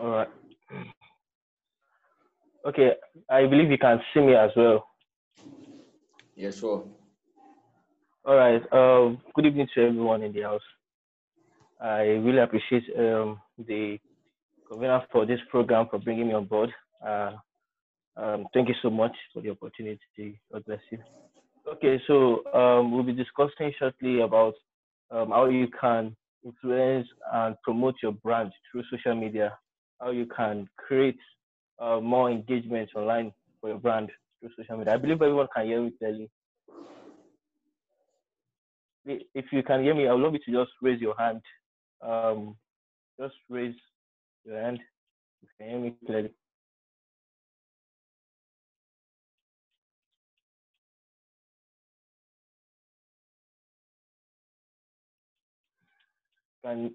All right. Okay, I believe you can see me as well. Yeah, sure. All right. Good evening to everyone in the house. I really appreciate the convener for this program for bringing me on board. Uh, thank you so much for the opportunity. God bless you. Okay, so we'll be discussing shortly about how you can influence and promote your brand through social media, how you can create more engagement online for your brand through social media. I believe everyone can hear me clearly. If you can hear me, I would love you to just raise your hand. Um, just raise your hand if you can hear me clearly.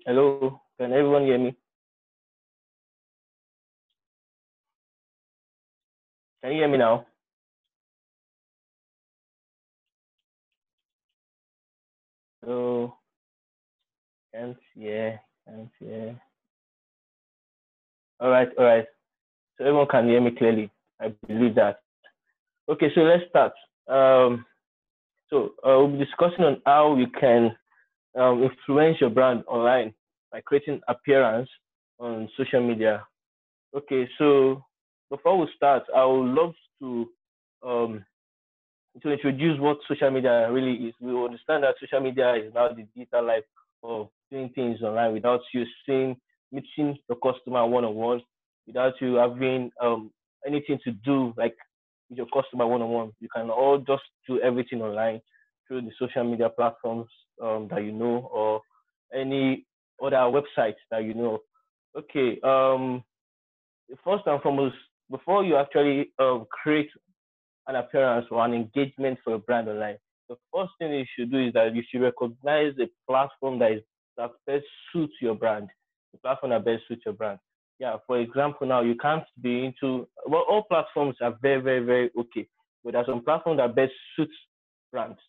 Hello? Can everyone hear me? Can you hear me now? Hello? Can't hear. Can't hear. All right, all right. So everyone can hear me clearly. I believe that. Okay, so let's start. We'll be discussing on how you can influence your brand online by creating appearance on social media. Okay, so before we start, I would love um, to introduce what social media really is. We understand that social media is now the digital life of doing things online without you seeing, meeting the customer one on one, without you having anything to do like with your customer one on one. You can all just do everything online through the social media platforms that you know or any other websites that you know. Okay, first and foremost, before you actually create an appearance or an engagement for your brand online, the first thing you should do is that you should recognize a platform that best suits your brand, the platform that best suits your brand. Yeah, for example, now you can't be into well, all platforms are very, very, very okay, but there's some platform that best suits brands.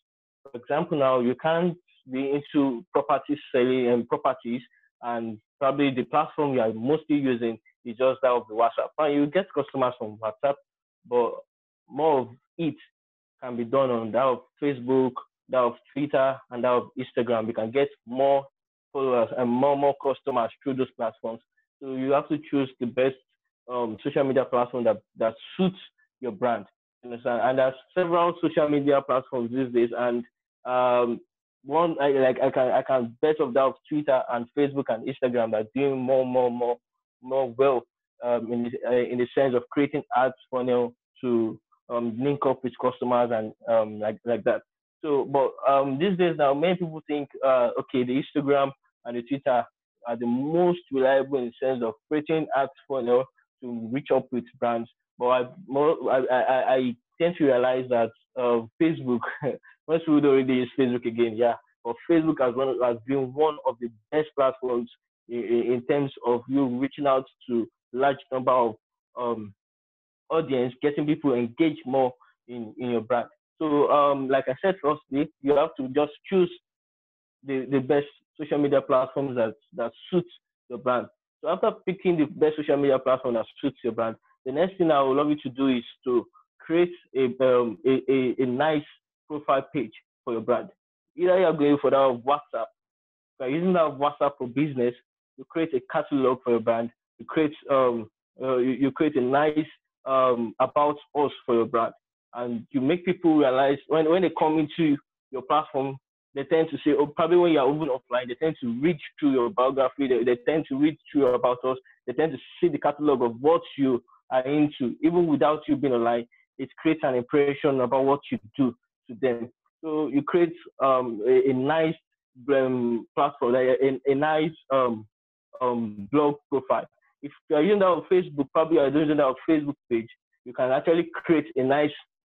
For example, now you can't be into property selling and properties, and probably the platform you are mostly using is just that of the WhatsApp. And you get customers from WhatsApp, but more of it can be done on that of Facebook, that of Twitter, and that of Instagram. You can get more followers and more customers through those platforms. So you have to choose the best social media platform that suits your brand. You understand? And there's several social media platforms these days, and um, one I can bet of that of Twitter and Facebook and Instagram that are doing more well in the sense of creating ads funnel to link up with customers and like that. So, but these days now, many people think, okay, the Instagram and the Twitter are the most reliable in the sense of creating ads funnel to reach up with brands. But I tend to realize that Facebook, most people don't really use Facebook again, yeah. But Facebook has been one of the best platforms in terms of you reaching out to large number of um, audience, getting people engaged more in your brand. So, like I said, firstly, you have to just choose the best social media platforms that suits your brand. So after picking the best social media platform that suits your brand, the next thing I would love you to do is to create a nice profile page for your brand. Either you're going for that WhatsApp, by using that WhatsApp for business, you create a catalog for your brand. You create a nice about us for your brand, and you make people realize when they come into your platform, they tend to say, oh, probably when you're even offline, they tend to read through your biography, they tend to read through about us, they tend to see the catalog of what you are into, even without you being online. It creates an impression about what you do to them. So you create a nice platform, like a nice blog profile. If you are using that on Facebook, probably you are using that on Facebook page, you can actually create a nice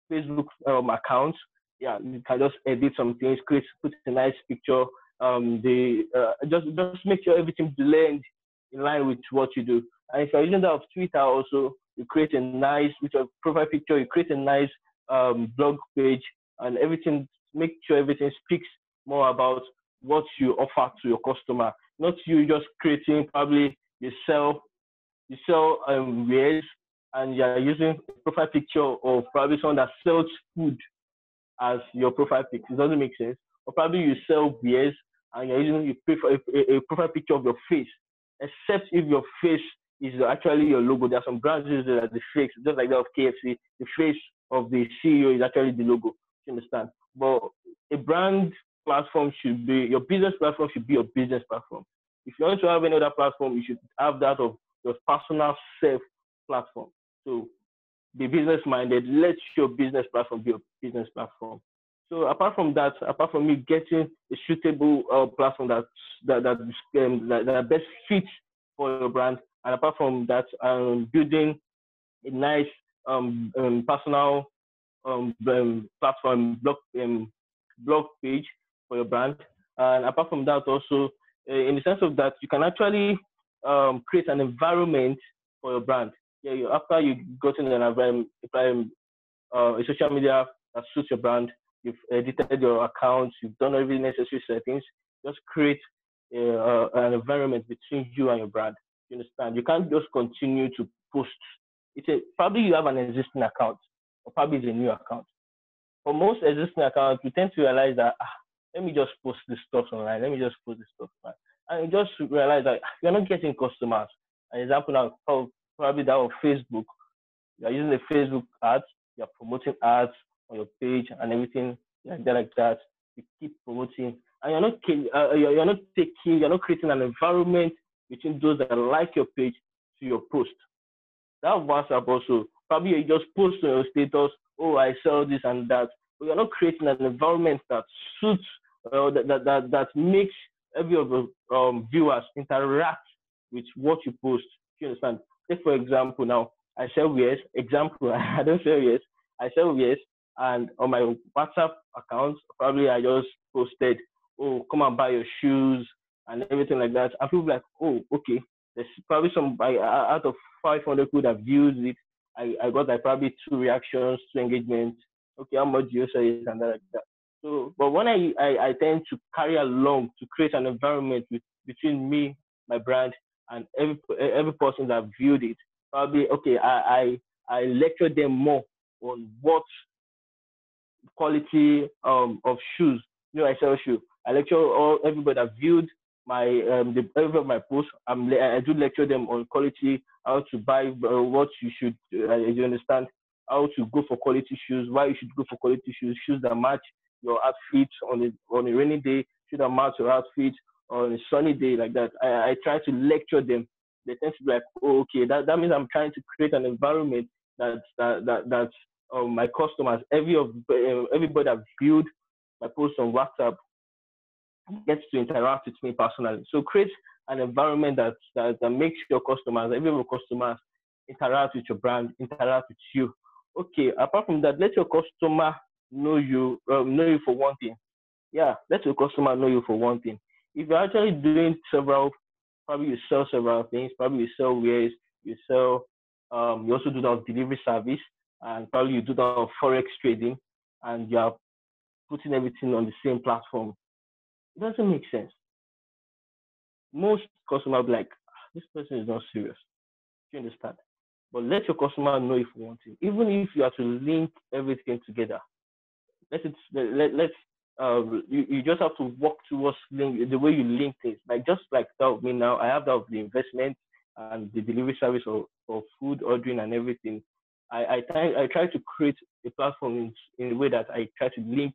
Facebook account. Yeah, you can just edit some things, put a nice picture. Just make sure everything blend in line with what you do. And if you're using that of Twitter also, you create a nice with your profile picture, you create a nice blog page, and everything. Make sure everything speaks more about what you offer to your customer, not you just creating probably yourself you sell wares and you're using a profile picture of probably someone that sells food as your profile pic. It doesn't make sense. Or probably you sell beers and you're using a profile picture of your face, except if your face is actually your logo. There are some brands use it as the face, just like that of KFC. The face of the CEO is actually the logo. You understand? But a brand platform should be your business platform should be your business platform. If you want to have any other platform, you should have that of your personal self platform. So be business minded. Let your business platform be your business platform. So apart from that, apart from you getting a suitable platform that best fits for your brand, and apart from that, building a nice personal platform blog page for your brand, and apart from that, also in the sense of that, you can actually create an environment for your brand. Yeah, after you've gotten an environment, a social media that suits your brand, you've edited your accounts, you've done all the necessary settings, just create an environment between you and your brand. You understand? You can't just continue to post. Probably you have an existing account, or probably it's a new account. For most existing accounts, we tend to realize that let me just post this stuff online. Let me just post this stuff online. And you just realize that you're not getting customers. An example now, probably that of Facebook. You're using the Facebook ads, you're promoting ads on your page and everything like that. You keep promoting, and you're not creating an environment between those that like your page to your post. That WhatsApp also, probably you just post on your status, oh, I sell this and that, but you're not creating an environment that suits, that makes every of the viewers interact with what you post. You understand? Take for example now, I sell wares. Example, I don't sell wares. I sell wares, and on my WhatsApp account, probably I just posted, oh, come and buy your shoes and everything like that. And people like, oh, okay. There's probably out of 500 people that viewed it, I got like probably 2 reactions, 2 engagements. Okay, how much do you sell it and that like that. So, but when I tend to carry along to create an environment between me, my brand, and every person that viewed it, probably okay, I lecture them more on what quality of shoes. I sell shoes. I lecture everybody that viewed my every of my posts. I do lecture them on quality, how to buy what you should. You understand how to go for quality shoes. Why you should go for quality shoes that match your outfit on a rainy day, shoes that match your outfit on a sunny day like that. I try to lecture them. They tend to be like, oh, okay, that means I'm trying to create an environment that my customers, everybody that viewed my post on WhatsApp gets to interact with me personally. So create an environment that makes your customers, every of your customers, interact with your brand, interact with you. Okay, apart from that, let your customer know you for one thing. Yeah, let your customer know you for one thing. If you're actually doing probably you sell several things, probably you sell wares, you also do that delivery service, and probably you do that of forex trading, and you're putting everything on the same platform. It doesn't make sense. Most customers be like, this person is not serious. Do you understand? But let your customer know if you want to. Even if you have to link everything together, you just have to work towards the way you link things. Just like that of me now, I have that of the investment and the delivery service of food ordering and everything. I try to create a platform in a way that I try to link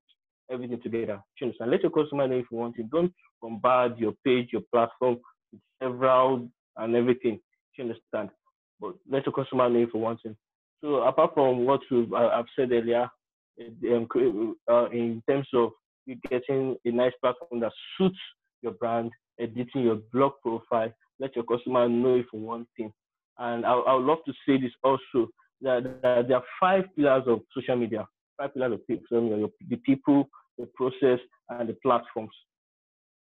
everything together. You understand? Let your customer know if you want to. Don't bombard your page, your platform with several and everything. You understand? But let your customer know if you want to. So apart from what I've said earlier, in terms of you getting a nice platform that suits your brand, editing your blog profile, let your customer know if you want things. And I would love to say this also, that there are 5 pillars of social media. 5 pillars of social media: the people, the process, and the platforms.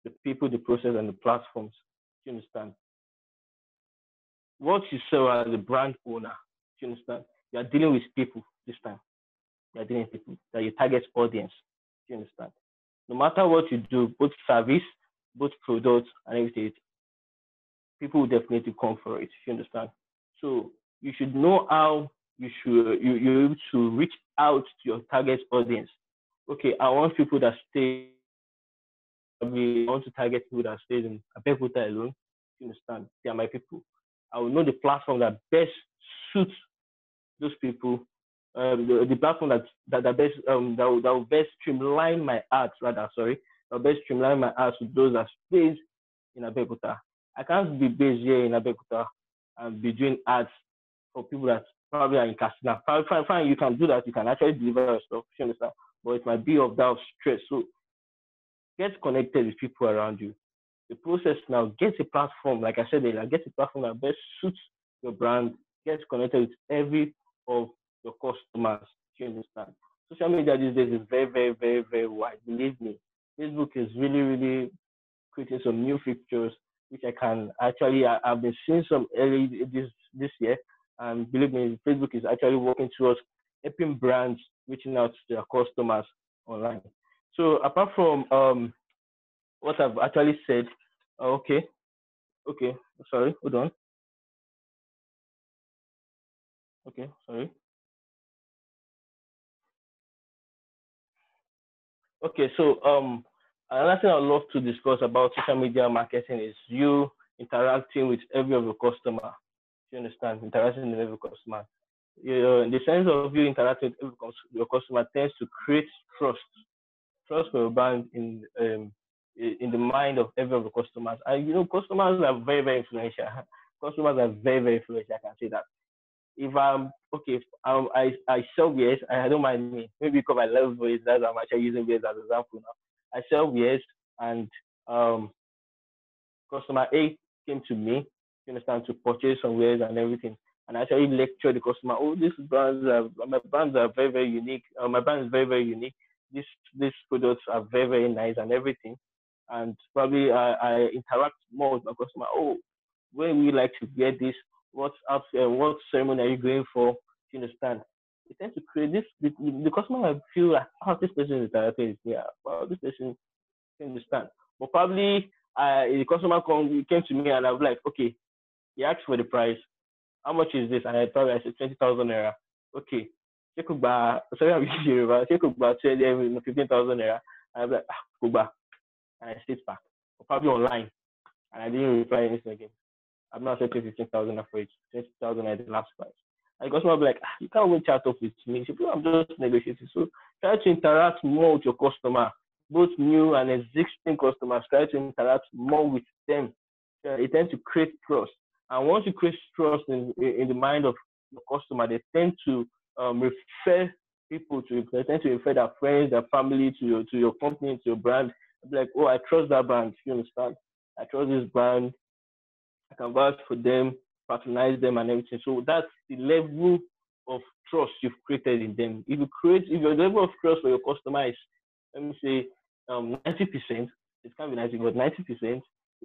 The people, the process, and the platforms. Do you understand? What you sell as a brand owner, do you understand? You are dealing with people this time. You are dealing with people that you target audience. Do you understand? No matter what you do, both service, both products, and everything, people will definitely come for it. You understand? So you should know how you're able to reach out to your target audience. Okay, I want people that stay. I want to target people that stay in Abeokuta alone. You understand? They are my people. I will know the platform that best suits those people. The platform that best that will best streamline my ads, rather, sorry, that will best streamline my ads to those that stays in Abeokuta. I can't be based here in Abeokuta and be doing ads for people that probably are in Katsina. Fine, you can do that. You can actually deliver your stuff. You understand? But it might be of that stress. So get connected with people around you. The process now, get a platform, like I said earlier, get a platform that best suits your brand, get connected with every of your customers. You understand? Social media these days is very wide. Believe me, Facebook is really creating some new features which I can actually I've been seeing some early this year, and believe me, Facebook is actually working towards helping brands reaching out to their customers online. So apart from what I've actually said, okay, okay, sorry, hold on, okay, sorry. Okay, so another thing I'd love to discuss about social media marketing is you interacting with every of your customer. You understand? Interacting with every customer. In the sense of you interacting with every your customer tends to create trust, trust for your brand in the mind of every of the customers. And customers are very influential. Customers are very influential. I can say that. If I'm okay, if I sell beers, I don't mind me. Maybe because I love beers, that's why I'm actually using beers as an example now. I sell beers, and um, customer A came to me, you understand, to purchase some wares and everything. And I actually lecture the customer, oh, my brands are very unique. My brand is very unique. These products are very nice and everything. And probably I interact more with my customer. Oh, when we like to get this, what ceremony are you going for? You understand? It tends to create this. The customer might feel like, oh, this person is interacting with me. Well, this person, you understand? But probably the customer came to me and I was like, okay, he asked for the price. How much is this? And I said 20,000 naira. Okay. Sorry, I'm using Yoruba. Check about 15,000 naira. And I was like, Kuba. And I sit back. Probably online. And I didn't reply anything again. I'm not accepting 15,000 for it. 20,000 at the last price. And the customer will be like, you can't even chat up with me. So I'm just negotiating. So try to interact more with your customer, both new and existing customers. Try to interact more with them. It tends to create trust. And once you create trust in the mind of your customer, they tend to refer people to you. They tend to refer their friends, their family to your company, to your brand. Be like, oh, I trust that brand. You understand? I trust this brand. I can vouch for them, patronize them, and everything. So that's the level of trust you've created in them. If your level of trust for your customer is, let me say, 90%, it can't be 90, but 90%,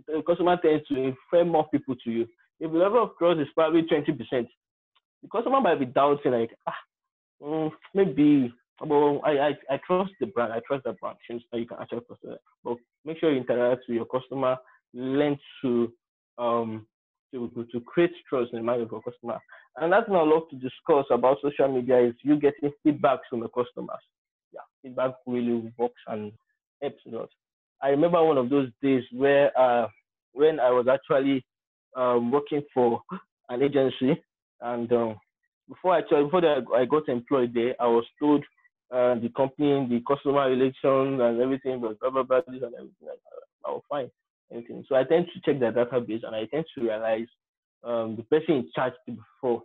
the customer tends to refer more people to you. If the level of trust is probably 20%, the customer might be doubting, like, maybe, well, I trust the brand, I trust the brand, so you can actually trust it. But make sure you interact with your customer, learn to create trust in the mind of your customer. And that's what I love to discuss about social media is you getting feedback from your customers. Yeah, feedback really works and helps a lot. I remember one of those days where when I was actually working for an agency, and before I got employed there, I was told the company, the customer relations and everything was blah this and everything. I was fine. Anything. So I tend to check their database and I tend to realize the person in charge before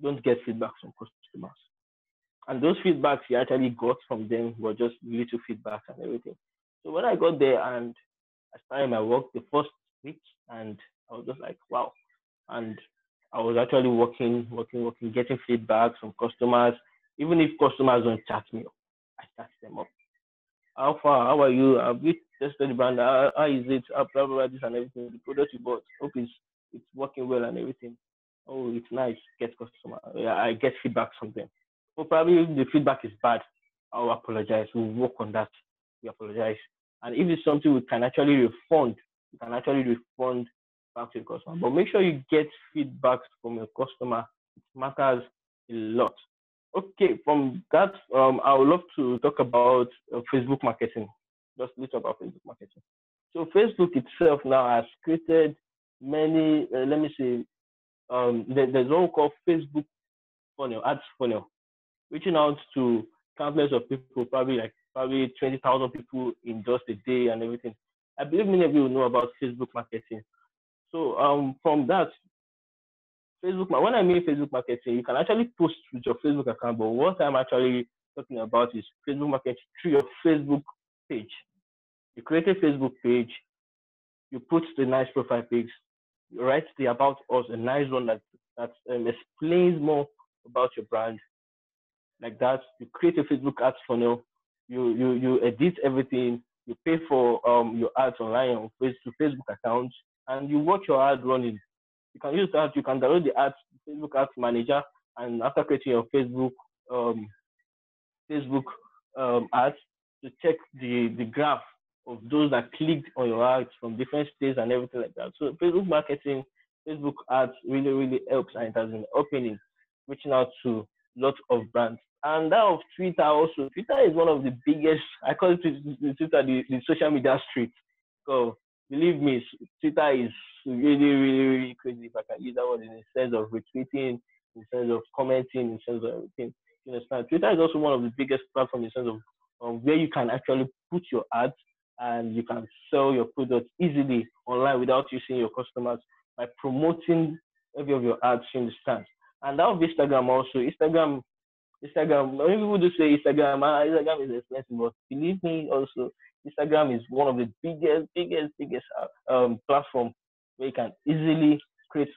don't get feedback from customers. And those feedbacks he actually got from them were just little feedbacks and everything. So when I got there and I started my work the first week, and I was just like, wow. And I was actually working, getting feedback from customers. Even if customers don't chat me up, I chat them up. How far? How are you? Have you tested the brand? How is it? Blah, blah, blah, this and everything. The product you bought, hope it's working well and everything. Oh, it's nice. Get customer. Yeah, I get feedback from them. So probably if the feedback is bad, I'll apologize. We'll work on that. We apologize. And if it's something we can actually refund back to the customer. But make sure you get feedback from your customer. It matters a lot. Okay, from that, I would love to talk about Facebook marketing. Just a little about Facebook marketing. So Facebook itself now has created many, let me say, there's one called Facebook funnel, ads funnel, reaching out to countless of people, probably 20,000 people in just a day and everything. I believe many of you know about Facebook marketing. So from that, when I mean Facebook marketing, you can actually post with your Facebook account, but what I'm actually talking about is Facebook marketing through your Facebook page. You create a Facebook page, you put the nice profile pics, you write the about us, a nice one that explains more about your brand, like that. You create a Facebook ads funnel, you edit everything, you pay for your ads online on Facebook accounts, and you watch your ad running. You can use that. You can download the ads, Facebook Ads Manager, and after creating your um, Facebook ads, to check the graph of those that clicked on your ads from different states and everything like that. So Facebook marketing, Facebook ads really helps, and it has been opening, reaching out to lots of brands. And that of Twitter also. Twitter is one of the biggest. I call it Twitter the social media street. So believe me, Twitter is really crazy, if I can use that word, in the sense of retweeting, in terms of commenting, in terms of everything. You understand? Twitter is also one of the biggest platforms in terms of where you can actually put your ads and you can sell your product easily online without using your customers by promoting every of your ads. You understand? And that of Instagram also. Instagram, many people do say Instagram is expensive, but believe me also, Instagram is one of the biggest platform where you can easily create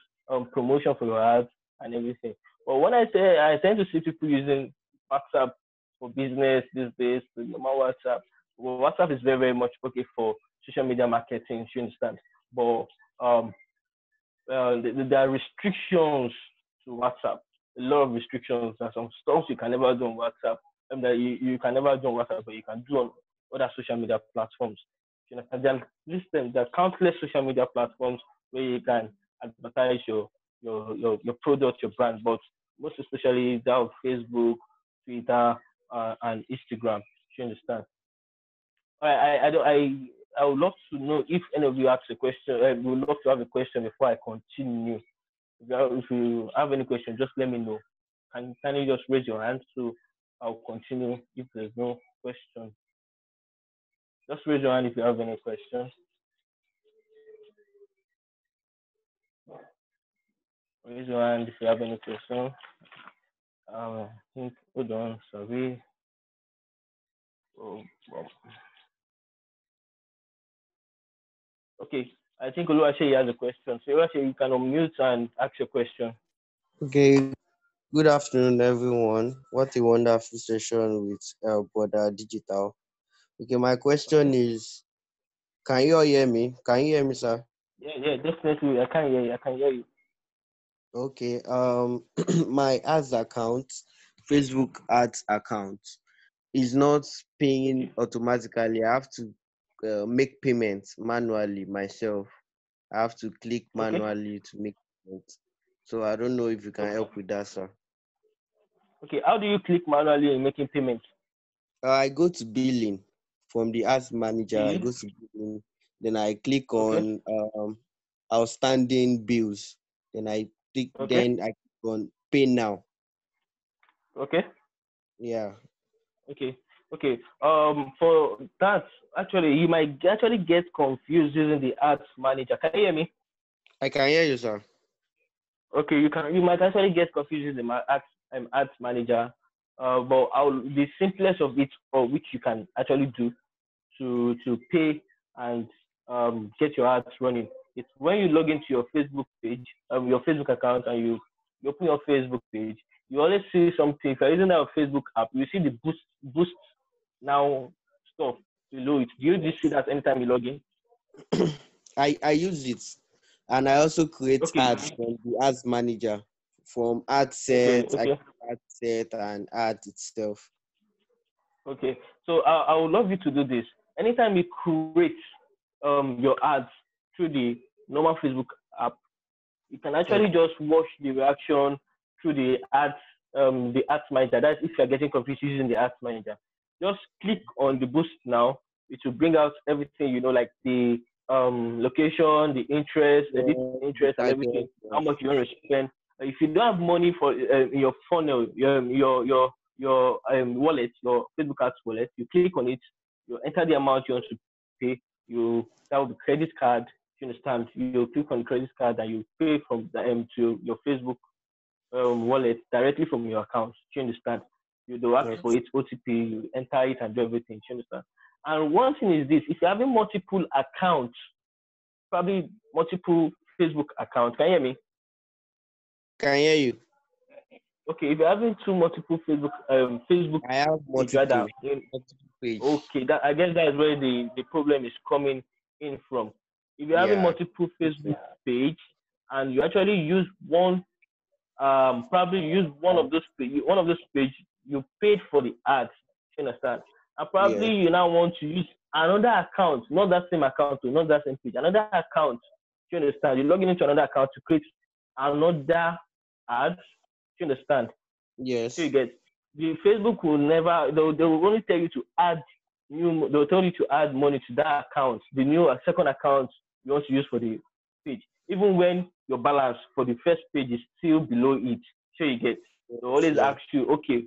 promotion for your ads and everything. But when I say, I tend to see people using WhatsApp for business these days, the normal WhatsApp. Well, WhatsApp is very much okay for social media marketing, you understand. But there are restrictions to WhatsApp. A lot of restrictions. There are some stuff you can never do on WhatsApp, and that you can never do on WhatsApp, but you can do on other social media platforms. You know, and there are countless social media platforms where you can advertise your product, your brand, but most especially that of Facebook, Twitter, and Instagram. You understand? I would love to know if any of you ask a question. I would love to have a question before I continue. If you have any question, just let me know. Can you just raise your hand so I'll continue if there's no question. Just raise your hand if you have any questions. Raise your hand if you have any questions. I think, hold on, sorry. Oh, wow. Okay, I think Oluwaseyi has a question. So Oluwaseyi, you can unmute and ask your question. Okay, good afternoon, everyone. What a wonderful session with Brother Digital. Okay, my question is, can you all hear me? Can you hear me, sir? Yeah, definitely. I can hear you. I can hear you. Okay, my ads account, Facebook ads account, is not paying automatically. I have to make payments manually myself. I have to click Okay. manually to make payments. So I don't know if you can Okay. help with that, sir. Okay. How do you click manually in making payments? I go to billing from the ads manager. I Okay. go to billing, then I click Okay. on outstanding bills. Okay. Then I click on pay now. Okay. Yeah, Okay. Okay. For that, actually, you might actually get confused using the ads manager. Can you hear me? I can hear you, sir. Okay. You might actually get confused using the ads manager. But the simplest of it, or which you can actually do to pay and get your ads running. It's when you log into your Facebook page, your Facebook account, and you open your Facebook page. You always see something. If you're using our Facebook app, you see the boost now stuff below it. Do you just see that anytime you log in? I use it, and I also create Okay. ads from the ads manager, from ad Okay. set, Okay. ad set and ad itself. Okay. So I would love you to do this. Anytime you create your ads through the normal Facebook app, you can actually just watch the reaction through the ads manager. That's if you're getting confused using the ads manager. Just click on the boost now. It will bring out everything, like the location, the interest, the interest and everything, how much you want to spend. If you don't have money for in your funnel, your wallet, your Facebook ads wallet, you click on it, you enter the amount you want to pay. That will be credit card. You understand? You click on credit card and you pay from the to your Facebook wallet directly from your account. You understand? You ask for it OTP, you enter it and do everything. You understand? And one thing is this: if you're having multiple accounts, probably multiple Facebook accounts, can you hear me? Can hear you. Okay, if you're having multiple Facebook, I have multiple pages. Okay, I guess that is where the problem is coming in from. If you're having multiple Facebook page and you actually use one, probably use one of those page, you paid for the ads. You understand? And probably you now want to use another account, not that same account, not that same page, another account. You understand? You're logging into another account to create another ads. You understand? Yes. So you get the Facebook will never. They will only tell you to add new. They'll tell you to add money to that account, the new second account you want to use for the page, even when your balance for the first page is still below it. So you get. They always ask you, okay,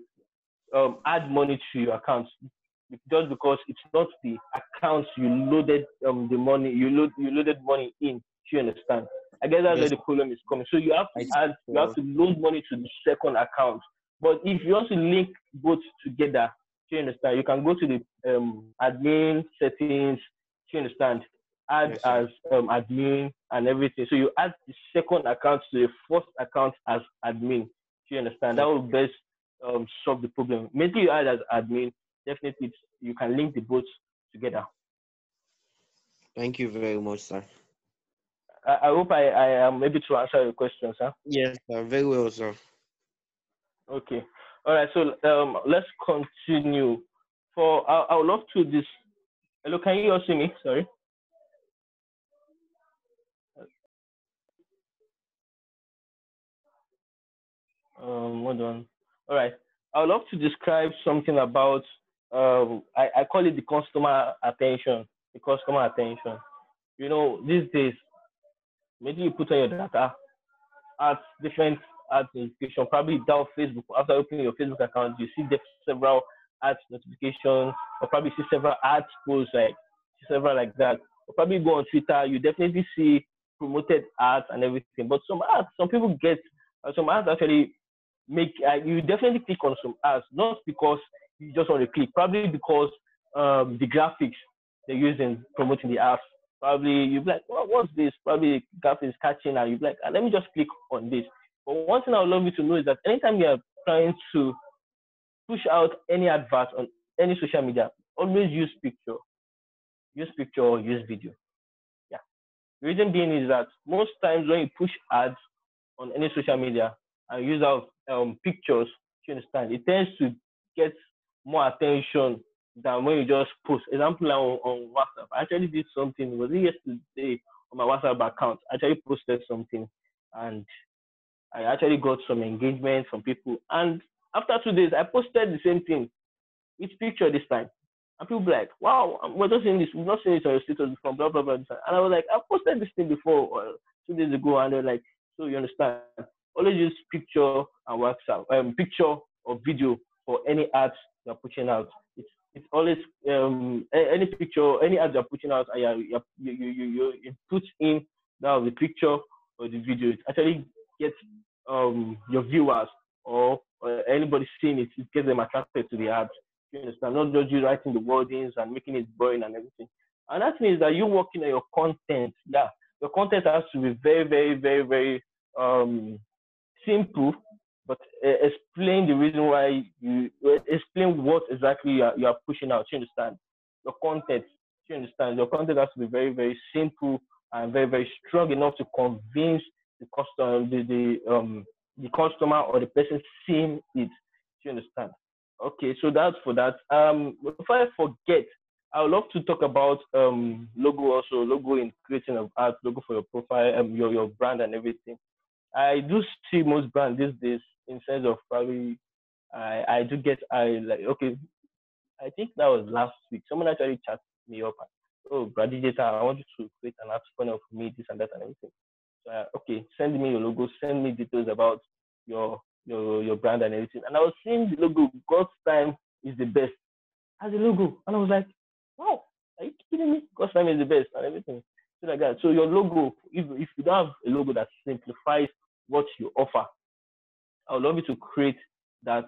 add money to your account, just because it's not the account you loaded the money you loaded money in. You understand? I guess that's where the problem is coming. So you have to load money to the second account. But if you also link both together, you understand? You can go to the admin settings. You understand? Add as admin and everything. So you add the second account to the first account as admin. You understand? That will best solve the problem. Maybe you add as admin. Definitely, you can link the both together. Thank you very much, sir. I hope I am able to answer your questions, sir. Yes, sir. Very well, sir. Okay. All right. So let's continue. I would love to this. Hello, can you all see me? Sorry. Hold on. All right. I would love to describe something about I call it the customer attention. The customer attention. These days, maybe you put on your data at different ads notification, probably down Facebook. After opening your Facebook account, you see several ads notifications, or probably see several ads posts, several like that. Or probably go on Twitter, you definitely see promoted ads and everything. But some ads actually make you definitely click on some ads, not because you just want to click, probably because the graphics they're using promoting the ads. Probably you'll be like, what's this? Probably graphics is catching, and you'll be like, let me just click on this. But one thing I would love you to know is that anytime you are trying to push out any advert on any social media, always use picture. Use picture or use video. Yeah. The reason being is that most times when you push ads on any social media and use out pictures, you understand, it tends to get more attention than when you just post. Example on WhatsApp. I actually did something, was it yesterday on my WhatsApp account? I actually posted something and I actually got some engagement from people. And after 2 days, I posted the same thing with picture this time. And people were like, wow, we're not seeing this. We've not seen it on your status before, blah, blah, blah. And I was like, I posted this thing before 2 days ago. And they're like, so you understand, always use picture and WhatsApp, picture or video for any ads you're pushing out. It's always any picture, any ads you're pushing out, you put in now the picture or the video. It actually gets your viewers or anybody seeing it, it gets them attracted to the ads. You understand? Not just you writing the wordings and making it boring and everything. And that means that you working on your content. Yeah, your content has to be very, very, very, very simple, but explain the reason why explain what exactly you are pushing out. You understand? Your content. You understand? Your content has to be very, very simple and very, very strong enough to convince the customer, the customer or the person seeing it. You understand? Okay, so that's for that. Before I forget, I would love to talk about logo also, logo in creating of art, logo for your profile, your brand and everything. I do see most brands these days in sense of probably I do get I like okay, I think that was last week. Someone actually chatted me up. Oh, Brady Data, I want you to create an art corner for me, this and that and everything. So, okay, send me your logo, send me details about your brand and everything. And I was seeing the logo, God's time is the best as a logo. And I was like, wow, are you kidding me? God's time is the best and everything. So like that. So your logo, if you don't have a logo that simplifies what you offer, I would love you to create that,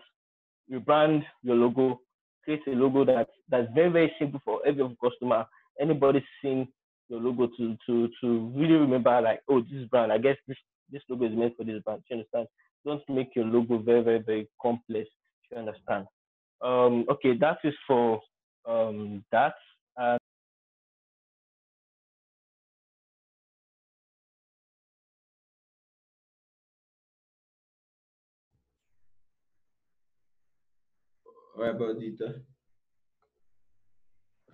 rebrand your logo, create a logo that's very, very simple for every customer. Anybody seeing your logo to really remember like, oh, this brand, I guess this logo is meant for this brand. You understand? Don't make your logo very, very, very complex. You understand? Okay, that is for that. And All right, bro, Dita.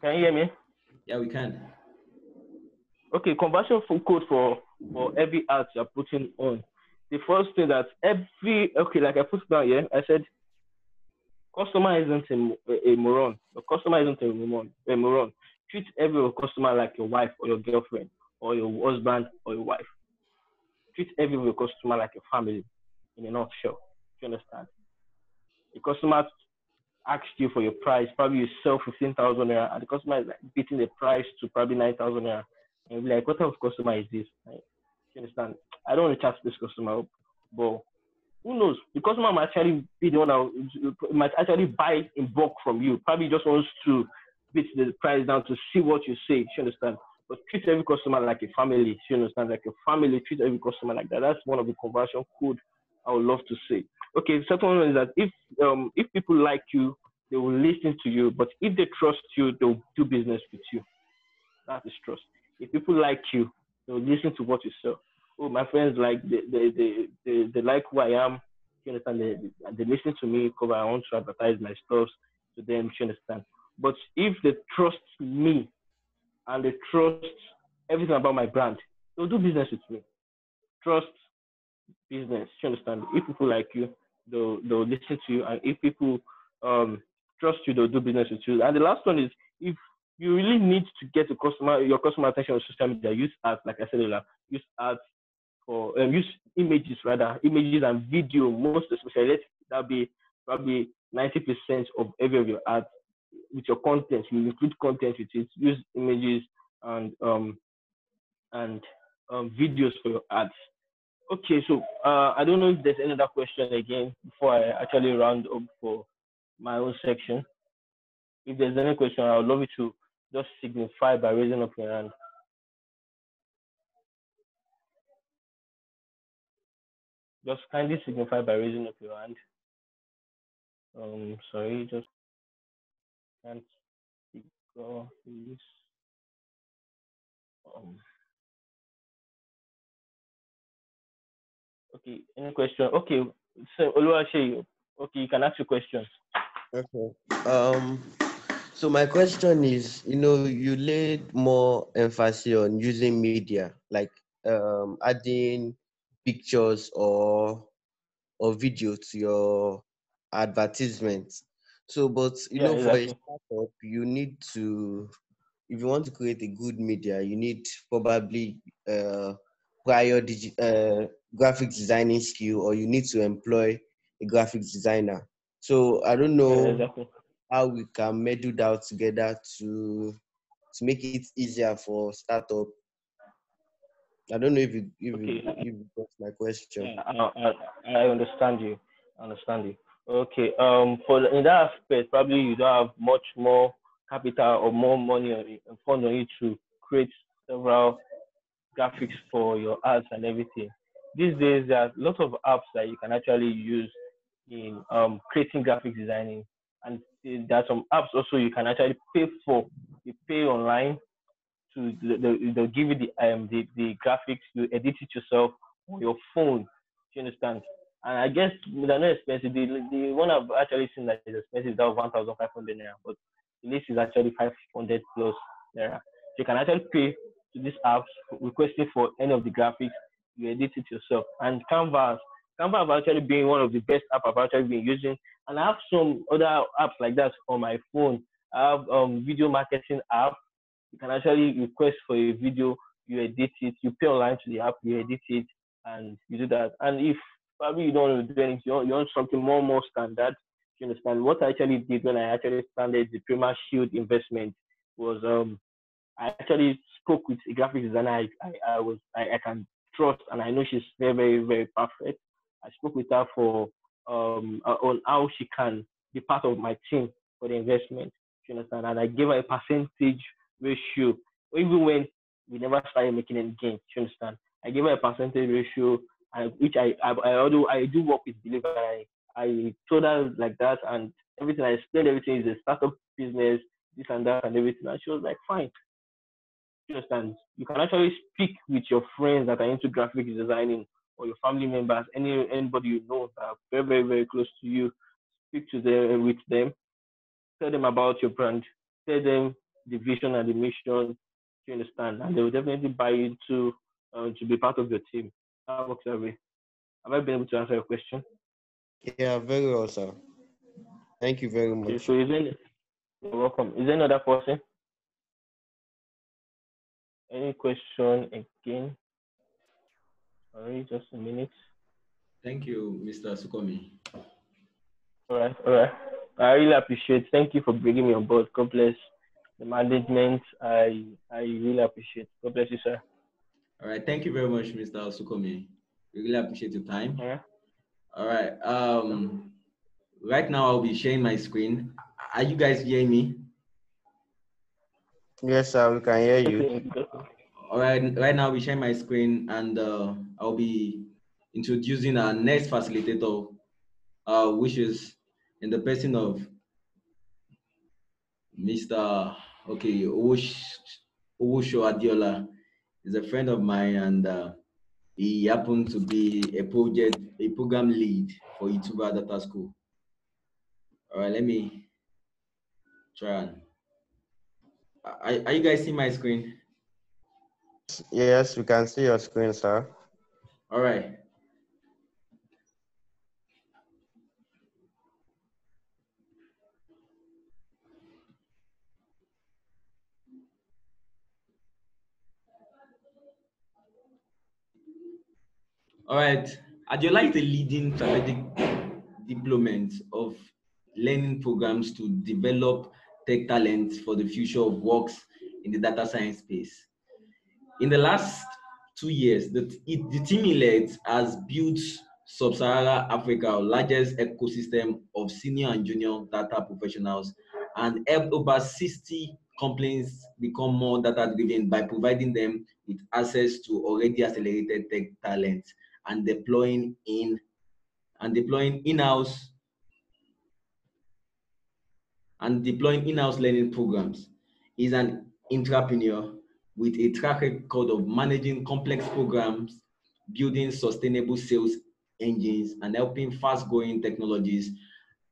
can you hear me? Yeah, we can. Okay, conversion for code for every ad you're putting on. The first thing that every okay, like I put down here, I said customer isn't a moron. The customer isn't a moron. A moron. Treat every customer like your wife or your girlfriend or your husband or your wife. Treat every customer like a family. In a nutshell, do you understand? The customer asks you for your price. Probably you sell 15,000 naira, and the customer is like beating the price to probably 9,000 naira. And you're like, what type of customer is this? Right? You understand? I don't want to chat this customer up, but who knows? The customer might actually be the one that might actually buy in bulk from you. Probably just wants to beat the price down to see what you say. You understand? But treat every customer like a family. You understand? Like a family, treat every customer like that. That's one of the conversion code I would love to say. Okay, the second one is that if people like you, they will listen to you. But if they trust you, they'll do business with you. That is trust. If people like you, they'll listen to what you sell. Oh, my friends like they like who I am. You understand? They listen to me because I want to advertise my stuff to them. You understand? But if they trust me and they trust everything about my brand, they'll do business with me. Trust business. You understand? If people like you, they'll listen to you, and if people um trust you, they'll do business with you. And the last one is if you really need to get your customer attention on social media, use ads, like I said earlier, use ads for use images rather, images and video most especially. Let that be probably 90% of every of your ads with your content. You include content with it. Use images and and videos for your ads. Okay, so I don't know if there's any other question again before I actually round up for my own section. If there's any question, I would love you to just signify by raising up your hand. Just kindly signify by raising up your hand. Sorry, just can't speak. Please. Um, okay, any question? Okay, so Oluwaseyi, okay, you can ask your question. Okay. So my question is, you laid more emphasis on using media, like adding pictures or video to your advertisements. So, but Yeah, for a exactly. startup, you need to, if you want to create a good media, you need probably prior graphic designing skill, or you need to employ a graphics designer. So I don't Yeah, know exactly. how we can meddle that together to make it easier for startup. I don't know Okay, if you got my question. yeah, I understand you. I understand you. Okay. In that aspect, probably you don't have much more capital or more money or fund on you to create several graphics for your ads and everything. These days, there are lots of apps that you can actually use in creating graphic designing, and there are some apps also you can actually pay for. You pay online to they'll give you the graphics, you edit it yourself on your phone. Do you understand? And I guess they're not expensive. The one I've actually seen that is expensive is that 1,500 naira. But The least is actually 500 plus naira. So you can actually pay to these apps requesting for any of the graphics. You edit it yourself. And Canva have actually been one of the best apps I've actually been using. And I have some other apps like that on my phone. I have video marketing app. You can actually request for a video, you edit it, you pay online to the app, you edit it, and you do that. And if probably you don't want to do anything, you want something more standard, you understand. What I actually did when I actually started the Prima Shield investment was I actually spoke with a graphic designer I can trust, and I know she's very perfect. I spoke with her for on how she can be part of my team for the investment. You understand? And I gave her a percentage ratio, even when we never started making any gains. You understand? I gave her a percentage ratio, which although I do work with delivery, I told her like that, and everything. I explained everything is a startup business, this and that and everything, and she was like, fine. You understand? You can actually speak with your friends that are into graphic designing or your family members, anybody you know that are very close to you. Speak to them with them, tell them about your brand, tell them the vision and the mission. You understand? And they will definitely buy into to be part of your team. That works that way. Have I been able to answer your question? Yeah, very well, sir. Thank you very Okay, much. so you're welcome. Is there another person? Any question again? Alright, just a minute. Thank you, Mr. Sukomi. All right. I really appreciate. Thank you for bringing me on board. God bless the management. I really appreciate. God bless you, sir. All right, thank you very much, Mr. Sukomi. We really appreciate your time. All right. All right. Right now I'll be sharing my screen. Are you guys hearing me? Yes, sir, we can hear you. All right. Right now I'll be sharing my screen, and I'll be introducing our next facilitator, which is in the person of Mr. Owosho Adiola. Is a friend of mine, and he happened to be a program lead for Ituba Data School. All right, let me try and. Are you guys seeing my screen? Yes, we can see your screen, sir. All right. All right. Adiola is a leading strategic deployment of learning programs to develop tech talent for the future of works in the data science space. In the last 2 years, the team he led has built Sub-Saharan Africa's largest ecosystem of senior and junior data professionals and helped over 60 companies become more data-driven by providing them with access to already accelerated tech talent and deploying in-house learning programs. He's an entrepreneur with a track record of managing complex programs, building sustainable sales engines, and helping fast-growing technologies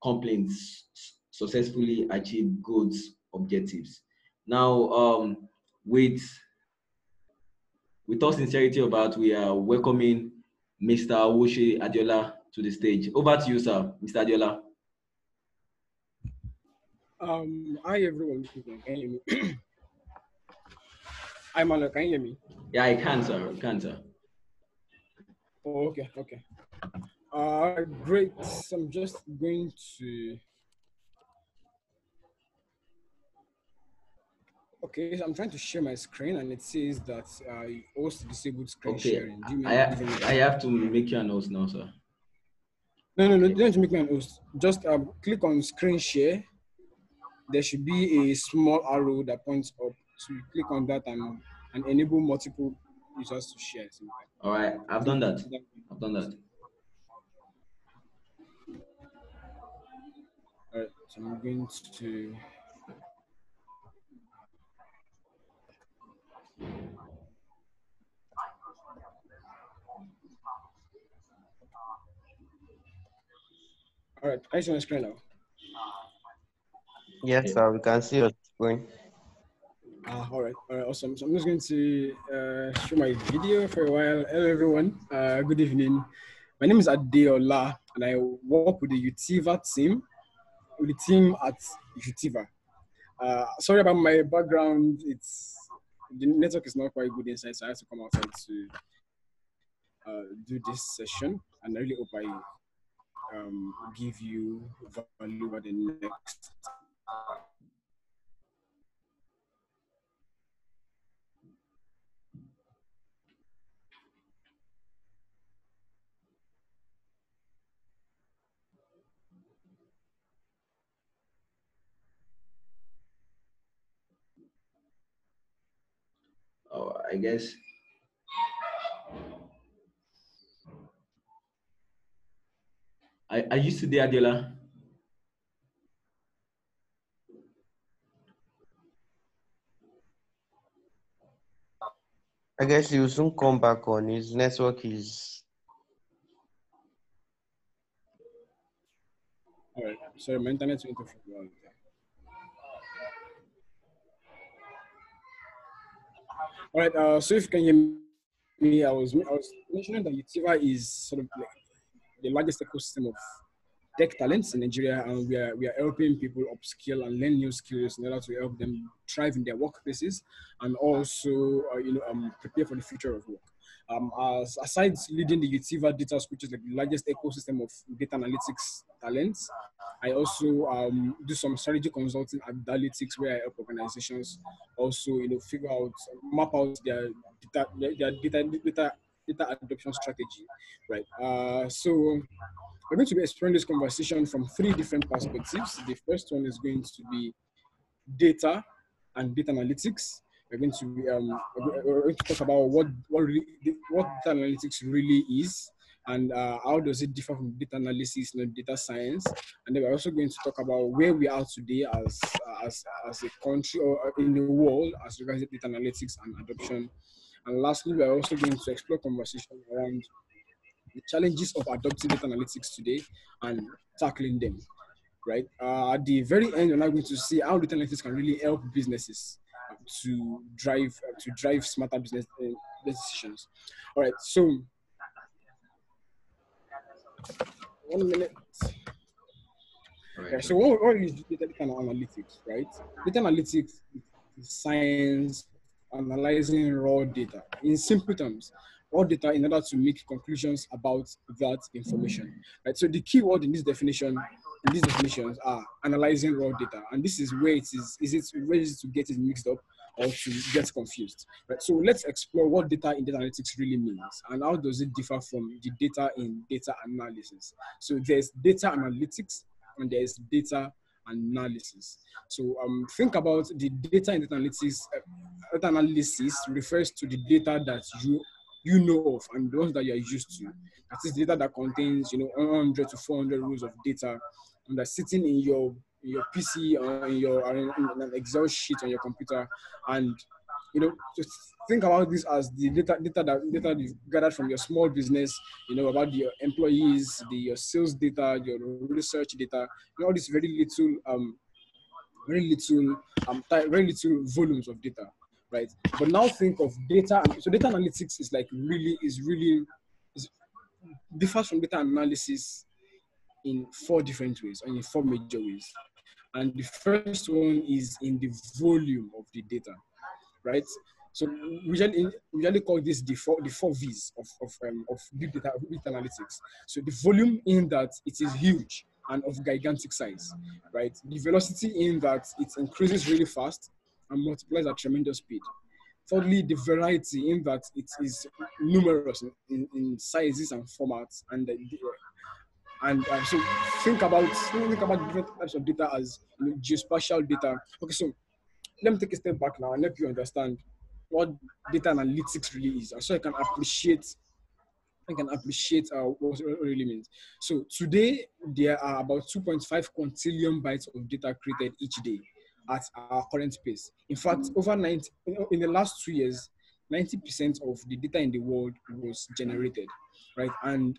companies successfully achieve goals objectives. Now, with all sincerity about, we are welcoming Mr. Owosho Adiola to the stage. Over to you, sir, Mr. Adiola. Hi everyone. Can you hear me? Hi Mano, can you hear me? Yeah, I can, sir. I can, sir. Oh, okay. Great. So I'm just going to. Okay, so I'm trying to share my screen, and it says that host disabled screen sharing. Do you mean I have to make you an host now, sir. No. You don't have to make me an host. Just click on screen share. There should be a small arrow that points up. So you click on that and enable multiple users to share. All right, I've done that. All right, so I'm going to. All right, I see my screen now. Yes, sir. We can see your screen. All right, awesome. So I'm just going to show my video for a while. Hello, everyone. Good evening. My name is Adeola, and I work with the Utiva team, with the team at Utiva. Sorry about my background. The network is not quite good inside, so I have to come outside to do this session. And I really hope I give you value over the next. Oh, I guess. Are you still there, Adela? I guess he will soon come back on. His network is. All right, sorry, my internet went off. All right, so if you can hear me, I was mentioning that Utiva is sort of like the largest ecosystem of tech talents in Nigeria, and we are helping people upskill and learn new skills in order to help them thrive in their workplaces and also prepare for the future of work. As aside leading the Utiva data, which is like the largest ecosystem of data analytics talents, I also do some strategy consulting at Analytics, where I help organizations also figure out, map out their data adoption strategy, right? So we're going to be exploring this conversation from three different perspectives. The first one is going to be data and data analytics. We're going to be, we're going to talk about what data analytics really is, and how does it differ from data analysis, data science. And then we're also going to talk about where we are today as a country or in the world as regards to data analytics and adoption. And lastly, we're also going to explore conversation around the challenges of adopting data analytics today and tackling them, right? At the very end, we're now going to see how data analytics can really help businesses to drive smarter business decisions. All right, so 1 minute. Right. Yeah, so what is data analytics, right? Data analytics is science analyzing raw data. In simple terms, raw data in order to make conclusions about that information, right? So the key word in these definitions are analyzing raw data, and this is where it is where is it to get it mixed up or to get confused, right? So let's explore what data in data analytics really means and how does it differ from the data in data analysis. So there's data analytics and there's data analysis. So think about the data in data analytics. Data analysis refers to the data that you know of and the ones that you are used to. That is data that contains 100 to 400 rows of data and that's sitting in your PC or in an Excel sheet on your computer. And just think about this as the data you've gathered from your small business, about your employees, your sales data, your research data, all these very little volumes of data, right? But now think of data. So data analytics is differs from data analysis in four different ways, or in four major ways. And the first one is in the volume of the data, right? So we usually call this the four V's of big data analytics. So the volume in that it is huge and of gigantic size, right? The velocity in that it increases really fast and multiplies at tremendous speed. Thirdly, the variety in that it is numerous in sizes and formats, and so think about different types of data as geospatial data. Okay, so let me take a step back now and help you understand what data analytics really is, and so I can appreciate what it really means. So today there are about 2.5 quintillion bytes of data created each day at our current pace. In fact, in the last 2 years, 90% of the data in the world was generated, right? And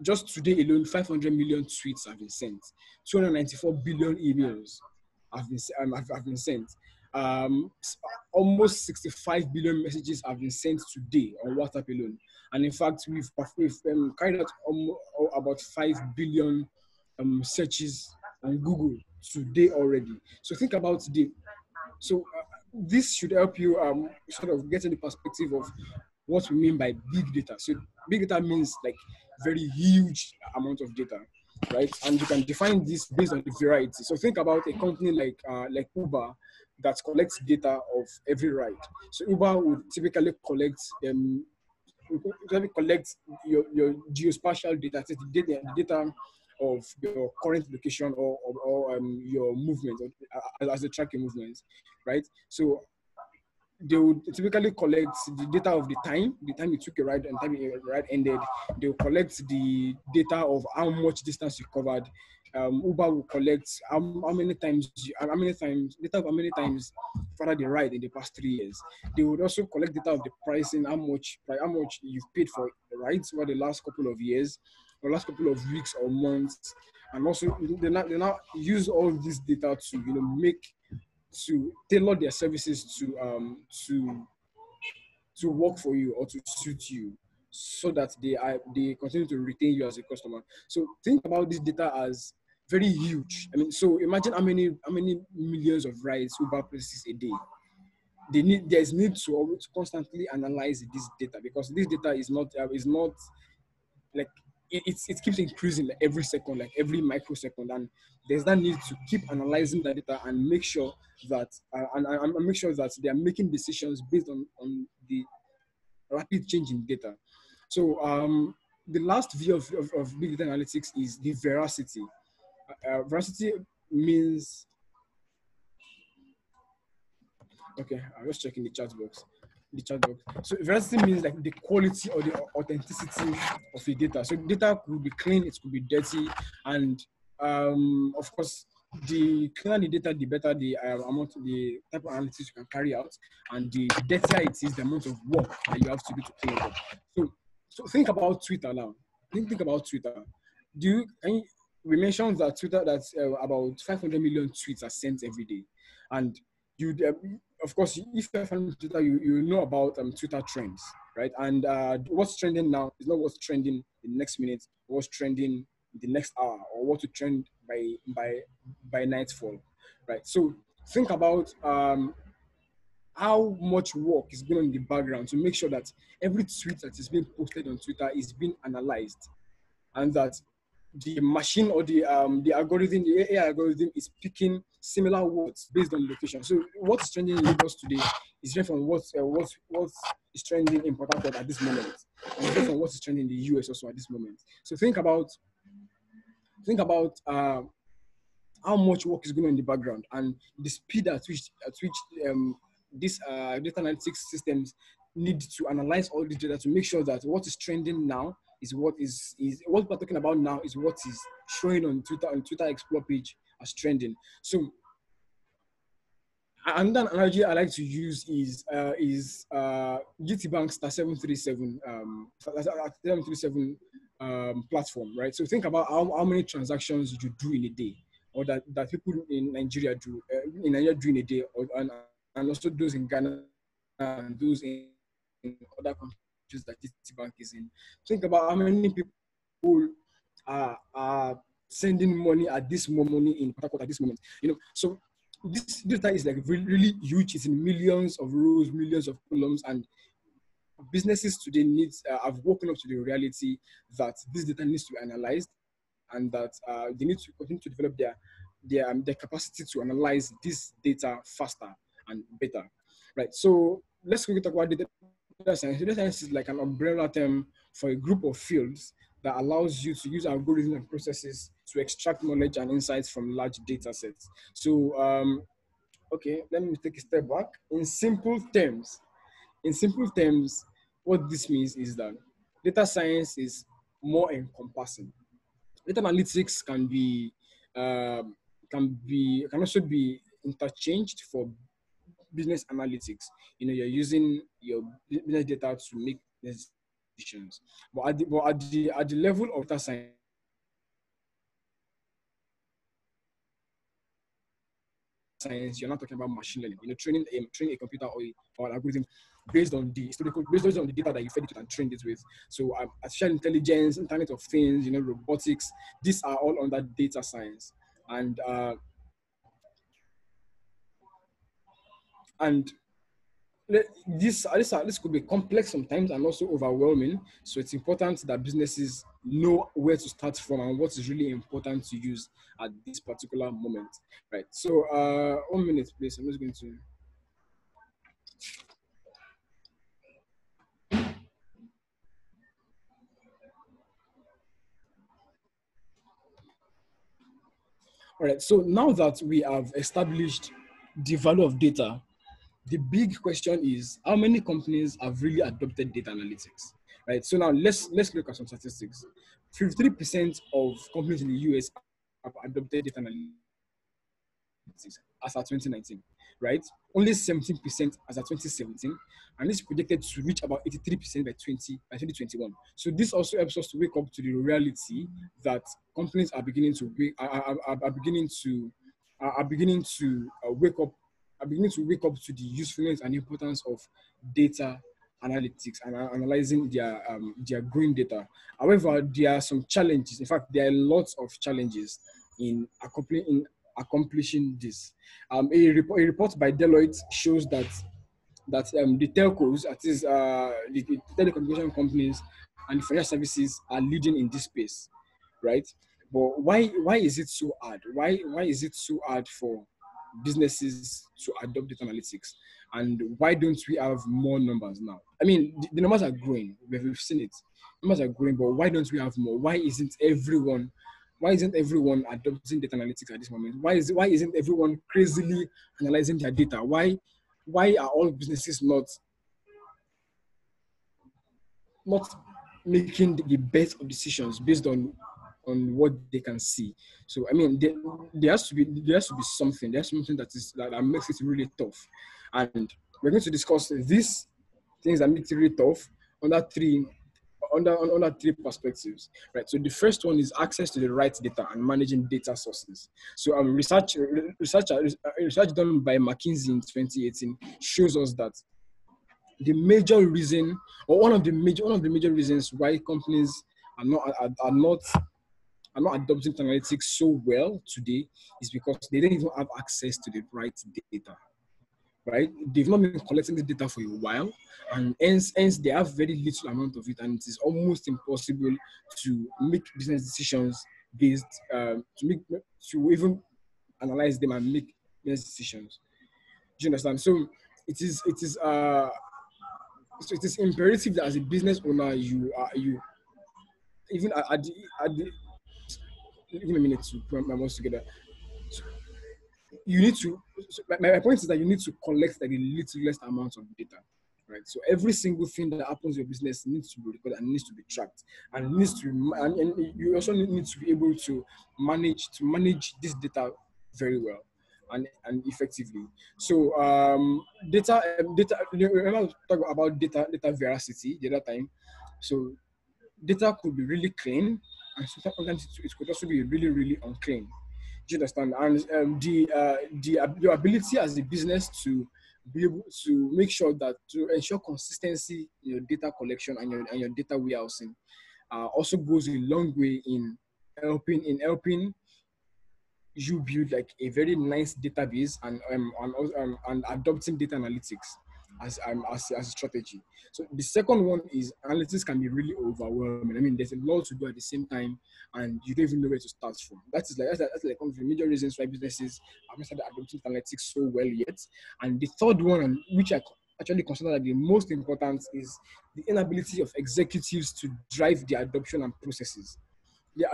just today alone, 500 million tweets have been sent, 294 billion emails have been sent. Almost 65 billion messages have been sent today on WhatsApp alone. And in fact, we've carried out about 5 billion searches on Google today already. So think about this should help you sort of get in the perspective of what we mean by big data. So big data means like very huge amount of data, right? And you can define this based on the variety. So think about a company like Uber that collects data of every ride. So Uber would typically collect your geospatial data, so the data of your current location or your movement as a tracking movement, right? So they would typically collect the data of the time you took a ride and time a ride ended. They will collect the data of how much distance you covered. Uber will collect how many times data of how many times further the ride in the past 3 years. They would also collect data of the pricing, how much you've paid for the rides over the last couple of years, or last couple of weeks or months, and also they now use all this data to to tailor their services to work for you or to suit you, so that they continue to retain you as a customer. So think about this data as very huge. I mean, so imagine how many millions of rides Uber places a day. There's need to always constantly analyze this data, because this data is not like it keeps increasing like every second, like every microsecond, and there's that need to keep analyzing the data and make sure that make sure that they are making decisions based on the rapid change in data. So the last view of big data analytics is the veracity. Veracity means, okay, I'm just checking the chat box. So veracity means like the quality or the authenticity of the data. So data could be clean, it could be dirty, and of course, the cleaner the data, the better the the type of analytics you can carry out, and the dirtier it is, the amount of work that you have to do to clean it up. So think about Twitter now. Think about Twitter. We mentioned that Twitter, that's about 500 million tweets are sent every day, and you of course, if you're from Twitter, you know about Twitter trends, right? And what's trending now is not what's trending in the next minute, what's trending in the next hour, or what to trend by nightfall, right? So think about how much work is going on in the background to make sure that every tweet that is being posted on Twitter is being analyzed, and that the machine or the algorithm, the AI algorithm, is picking similar words based on location. So what's trending in Lagos today is different from what is trending in Port Harcourt at this moment, and different from what is trending in the US also at this moment. So think about how much work is going on in the background, and the speed at which these data analytics systems need to analyze all this data to make sure that what is trending now is what we're talking about now is what is showing on Twitter Explore page as trending. So another analogy I like to use is GTBank star 737 platform, right? So think about how many transactions you do in a day, or that people in Nigeria do in a day, and also those in Ghana and those in other countries that GTBank is in. Think about how many people are sending money at this moment in Port Harcourt at this moment. So this data is like really, really huge. It's in millions of rows, millions of columns, and businesses today have woken up to the reality that this data needs to be analyzed, and that they need to continue to develop their capacity to analyze this data faster and better, right? So let's quickly talk about data science. Data science is like an umbrella term for a group of fields that allows you to use algorithms and processes to extract knowledge and insights from large data sets. So, okay, let me take a step back. In simple terms, what this means is that data science is more encompassing. Data analytics can also be interchanged for business analytics. You're using your business data to make business decisions. But at the level of data science, you're not talking about machine learning. Training a computer or an algorithm based on the data that you fed it with and trained it with. So artificial intelligence, Internet of Things, robotics, these are all under data science. And this could be complex sometimes and also overwhelming. So it's important that businesses know where to start from and what is really important to use at this particular moment. Right. So 1 minute, please. I'm just going to. All right. So now that we have established the value of data, the big question is how many companies have really adopted data analytics, right? So now let's look at some statistics. 53% of companies in the US have adopted data analytics as of 2019, right? Only 17% as of 2017, and it's projected to reach about 83% by 2021. So this also helps us to wake up to the reality that companies are beginning to wake up to the usefulness and importance of data analytics and analyzing their growing data. However, there are some challenges. In fact, there are lots of challenges in accomplishing this. A report by Deloitte shows that the telcos, that is the telecommunication companies and financial services, are leading in this space, right? But why is it so hard? Why is it so hard for businesses to adopt data analytics? And why don't we have more numbers now? I mean, the numbers are growing. We've seen it. Numbers are growing, but why don't we have more? Why isn't everyone adopting data analytics at this moment? Why isn't everyone crazily analyzing their data? Why are all businesses not making the best of decisions based on what they can see? So I mean, there has to be something. There's something that makes it really tough, and we're going to discuss these things that make it really tough under three perspectives, right? So the first one is access to the right data and managing data sources. So research done by McKinsey in 2018 shows us that the major reason, or one of the major reasons why companies are not adopting analytics so well today is because they don't even have access to the right data. Right? They've not been collecting the data for a while, and hence they have very little amount of it, and it is almost impossible to make business decisions based to even analyze them and make business decisions. Do you understand? So it is imperative that as a business owner you even at the give me a minute to put my words together. So you need to. So my point is that you need to collect the littlest amount of data, right? So every single thing that happens in your business needs to be recorded and needs to be tracked, and and you also need to be able to manage this data very well and effectively. So data. Remember to talk about data veracity the other time. So data could be really clean, and sometimes it could also be really, really unclean. Do you understand? And your ability as a business to be able to make sure that to ensure consistency in your data collection and your data warehousing also goes a long way in helping you build like a very nice database and adopting data analytics as a strategy. So the second one is analytics can be really overwhelming. I mean, there's a lot to do at the same time, and you don't even know where to start from. That's like one of the major reasons why businesses have not started adopting analytics so well yet. And the third one, which I actually consider that the most important, is the inability of executives to drive the adoption and processes. The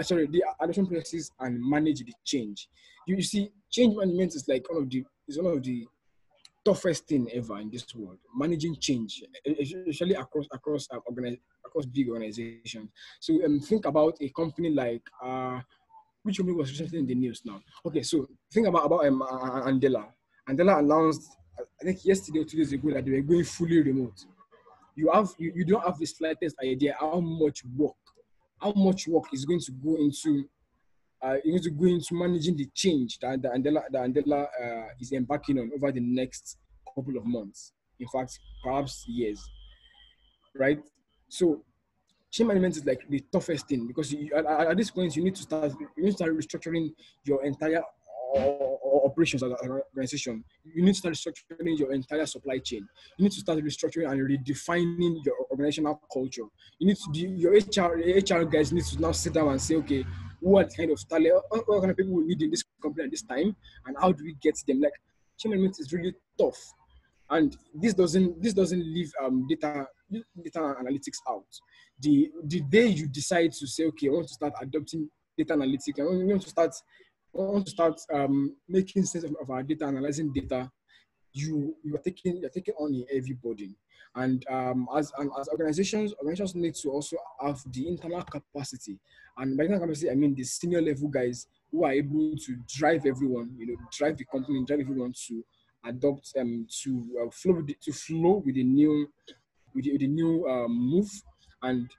adoption processes and manage the change. You see, change management is like one of the toughest thing ever in this world. Managing change, especially across big organizations. So think about a company like which company was recently in the news now. Okay, so think about Andela. Andela announced, I think yesterday or 2 days ago, that they were going fully remote. you don't have the slightest idea how much work is going to go into managing the change that Andela is embarking on over the next couple of months. In fact, perhaps years, right? So chain management is like the toughest thing, because at this point you need to start restructuring your entire operations as an organization. You need to start restructuring your entire supply chain. You need to start restructuring and redefining your organizational culture. You need to do your HR guys need to now sit down and say, okay, what kind of talent, what kind of people we need in this company at this time, and how do we get them? Like, chain management is really tough, and this doesn't leave data analytics out. The day you decide to say, okay, I want to start adopting data analytics, I want to start making sense of our data, analyzing data, you're taking on a heavy burden. And as organizations need to also have the internal capacity. And by internal capacity, I mean the senior level guys who are able to drive everyone, drive the company, drive everyone to adopt to flow with the new move, and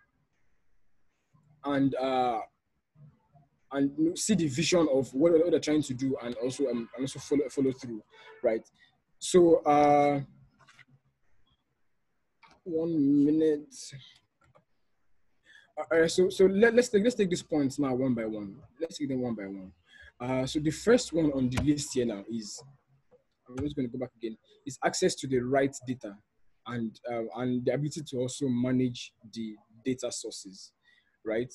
see the vision of what they're trying to do, and also follow through, right? So 1 minute. So let's take these points now one by one. Let's take them one by one. So the first one on the list here now is, I'm just going to go back again, is access to the right data, and the ability to also manage the data sources, right?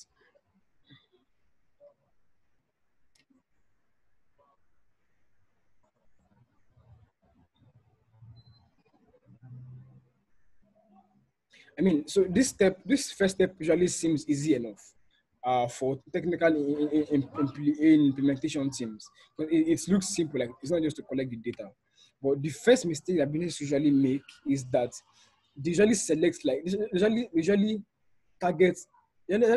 I mean, so this first step usually seems easy enough for technical implementation teams. But it looks simple, like it's not just to collect the data. But the first mistake that businesses usually make is that they usually select, like, usually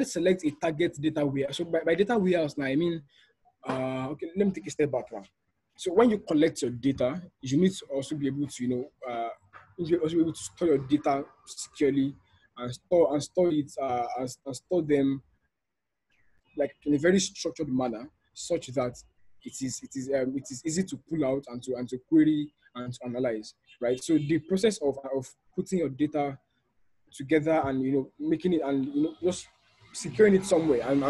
select a target data warehouse. So by data warehouse now, I mean, okay, let me take a step back now. So when you collect your data, you need to also be able to, you also be able to store your data securely, and store it and store them like in a very structured manner, such that it is easy to pull out and to query and to analyze, right? So the process of putting your data together and making it, and just securing it somewhere, and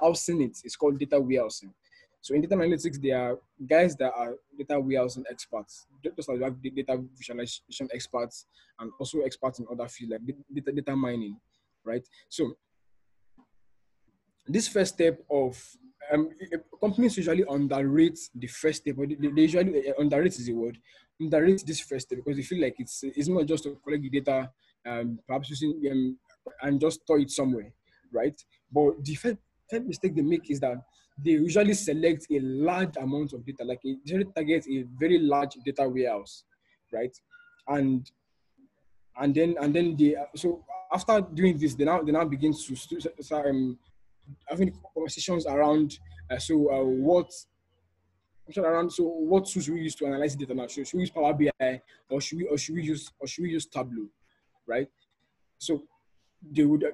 housing it is called data warehousing. So in data analytics, there are guys that are data warehousing experts, just like we have data visualization experts, and also experts in other fields like data mining, right? So this first step of companies usually underrate the first step, or they usually underrate is the word, underrate this first step, because they feel like it's not just to collect the data, perhaps using and just store it somewhere, right? But the first mistake they make is that they usually select a large amount of data, like they usually target a very large data warehouse, right? And then they, so after doing this, they now begin to start having conversations around what tools we use to analyze data now. Should we use Power BI, or should we use Tableau, right? So they would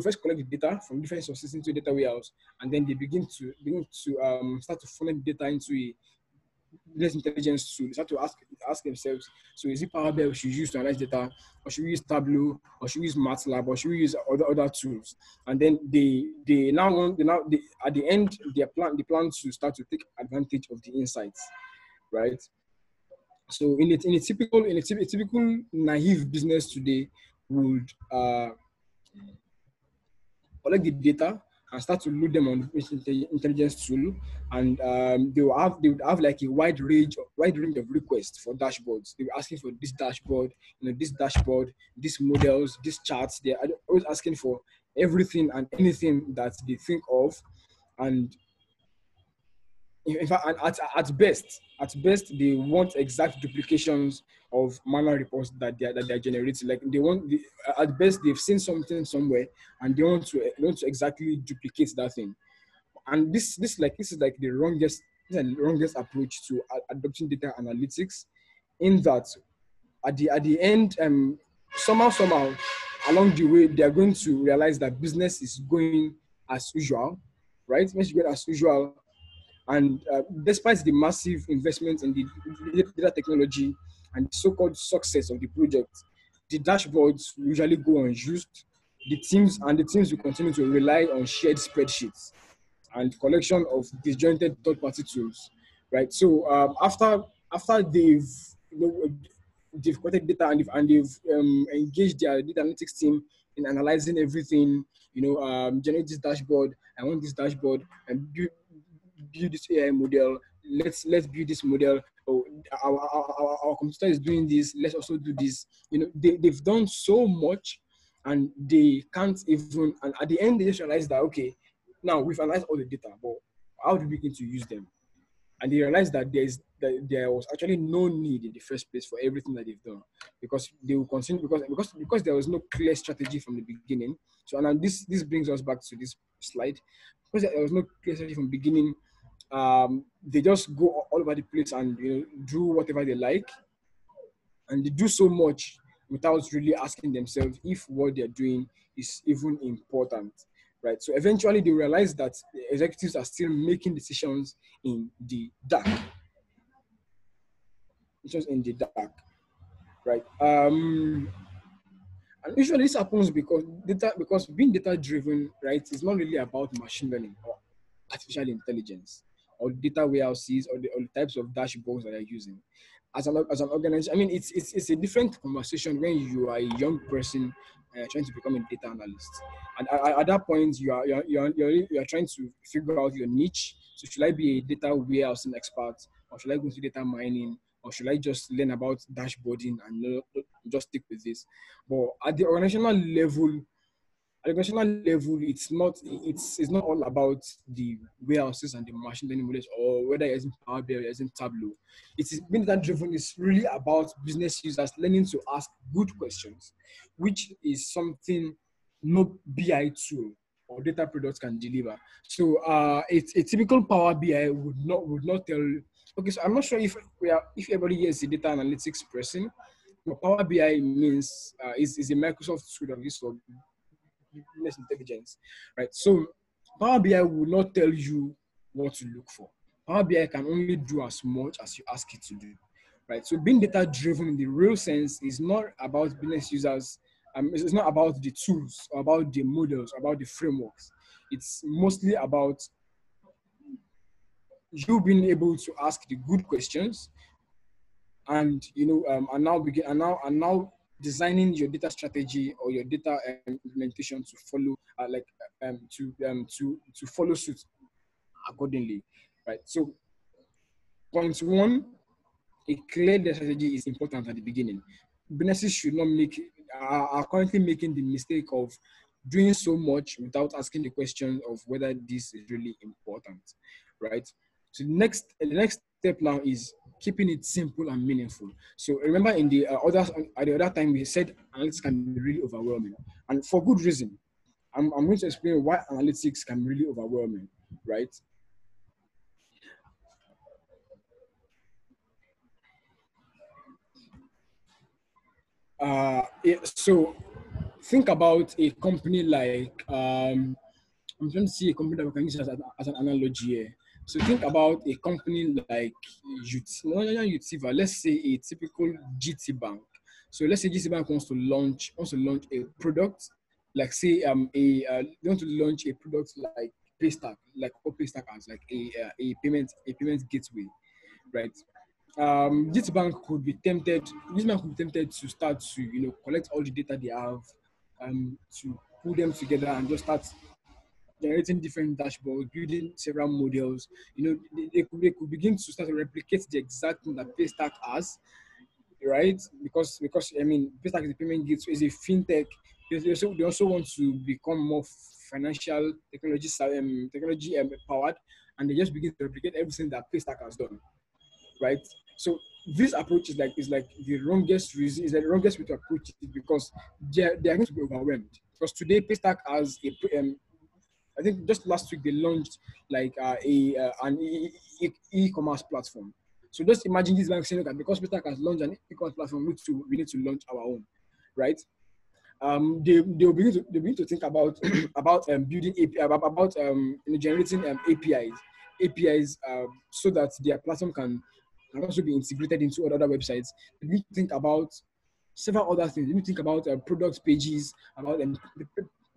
first collect the data from different sources into a data warehouse, and then they begin to start to funnel data into a business intelligence tool. They start to ask themselves, so is it Power BI we should use to analyze data, or should we use Tableau, or should we use MATLAB, or should we use other tools? And then they at the end they plan to start to take advantage of the insights, right? So in a typical naive business today would collect the data and start to load them on the business intelligence tool, and they would have like a wide range of requests for dashboards. They were asking for this dashboard, these models, these charts. They are always asking for everything and anything that they think of, and in fact, at best, they want exact duplications of manual reports that they are generating. Like at best, they've seen something somewhere, and they want to exactly duplicate that thing. And this is like the wrongest approach to adopting data analytics, in that at the end, somehow, along the way, they are going to realize that business is going as usual, right? Business is going as usual. And despite the massive investment in the data technology and the so-called success of the project, the dashboards usually go unused. The teams will continue to rely on shared spreadsheets and collection of disjointed third-party tools, right? So after they've collected data and they've engaged their data analytics team in analyzing everything, generate this dashboard. I want this dashboard and build this AI model. Let's build this model. Oh, our computer is doing this. Let's also do this. They've done so much, and they can't even. And at the end, they just realize that okay, now we've analyzed all the data, but how do we begin to use them? And they realized that there was actually no need in the first place for everything that they've done, because they will continue because there was no clear strategy from the beginning. So and this brings us back to this slide, because there was no clear strategy from the beginning. They just go all over the place and do whatever they like, and they do so much without really asking themselves if what they're doing is even important, right? So eventually they realize that the executives are still making decisions in the dark, right? And usually this happens because being data driven, right, is not really about machine learning or artificial intelligence or data warehouses or the types of dashboards that you're using. As an organization, I mean, it's a different conversation when you are a young person trying to become a data analyst, and at that point you are trying to figure out your niche. So should I be a data warehousing expert, or should I go into data mining, or should I just learn about dashboarding and just stick with this? But at the organizational level, it's not all about the warehouses and the machine learning models, or whether you're using Power BI or you're using Tableau. It is being that driven is really about business users learning to ask good questions, which is something no BI tool or data products can deliver. So a typical Power BI would not tell. Okay, so I'm not sure if everybody here is a data analytics person. But Power BI means is a Microsoft suite of this for business intelligence, right? So Power BI will not tell you what to look for. Power BI can only do as much as you ask it to do, right? So being data driven in the real sense is not about business users. It's not about the tools, or about the models, or about the frameworks. It's mostly about you being able to ask the good questions, and and now designing your data strategy or your data implementation to follow to follow suit accordingly, right? So point one, a clear data strategy is important at the beginning. Businesses should not are currently making the mistake of doing so much without asking the question of whether this is really important, right? So the next step now is keeping it simple and meaningful. So remember at the other time we said analytics can be really overwhelming, and for good reason. I'm going to explain why analytics can be really overwhelming, right? So think about a company like I'm trying to see a company that we can use as an analogy here. So think about a company like Utiva. Let's say a typical GT Bank. So let's say GT Bank wants to launch a product, like say they want to launch a product like Paystack, like what Paystack has, like a payment gateway, right? GTBank could be tempted. This bank could be tempted to start to collect all the data they have, to pull them together and just start generating different dashboards, building several models. They could begin to start to replicate the exact thing that Paystack has, right? Because I mean, Paystack is a payment gateway, is a fintech. They also want to become more financial technology powered, and they just begin to replicate everything that Paystack has done, right? So this approach is like the wrongest reason, is like the wrongest way to approach it, because they are going to be overwhelmed. Because today Paystack has I think just last week they launched like an e-commerce platform. So just imagine this bank saying, okay, because Paystack has launched an e-commerce platform, we need to launch our own, right? They'll begin to think about about building API, about generating APIs so that their platform can also be integrated into other websites. They begin to think about several other things. You think about product pages, about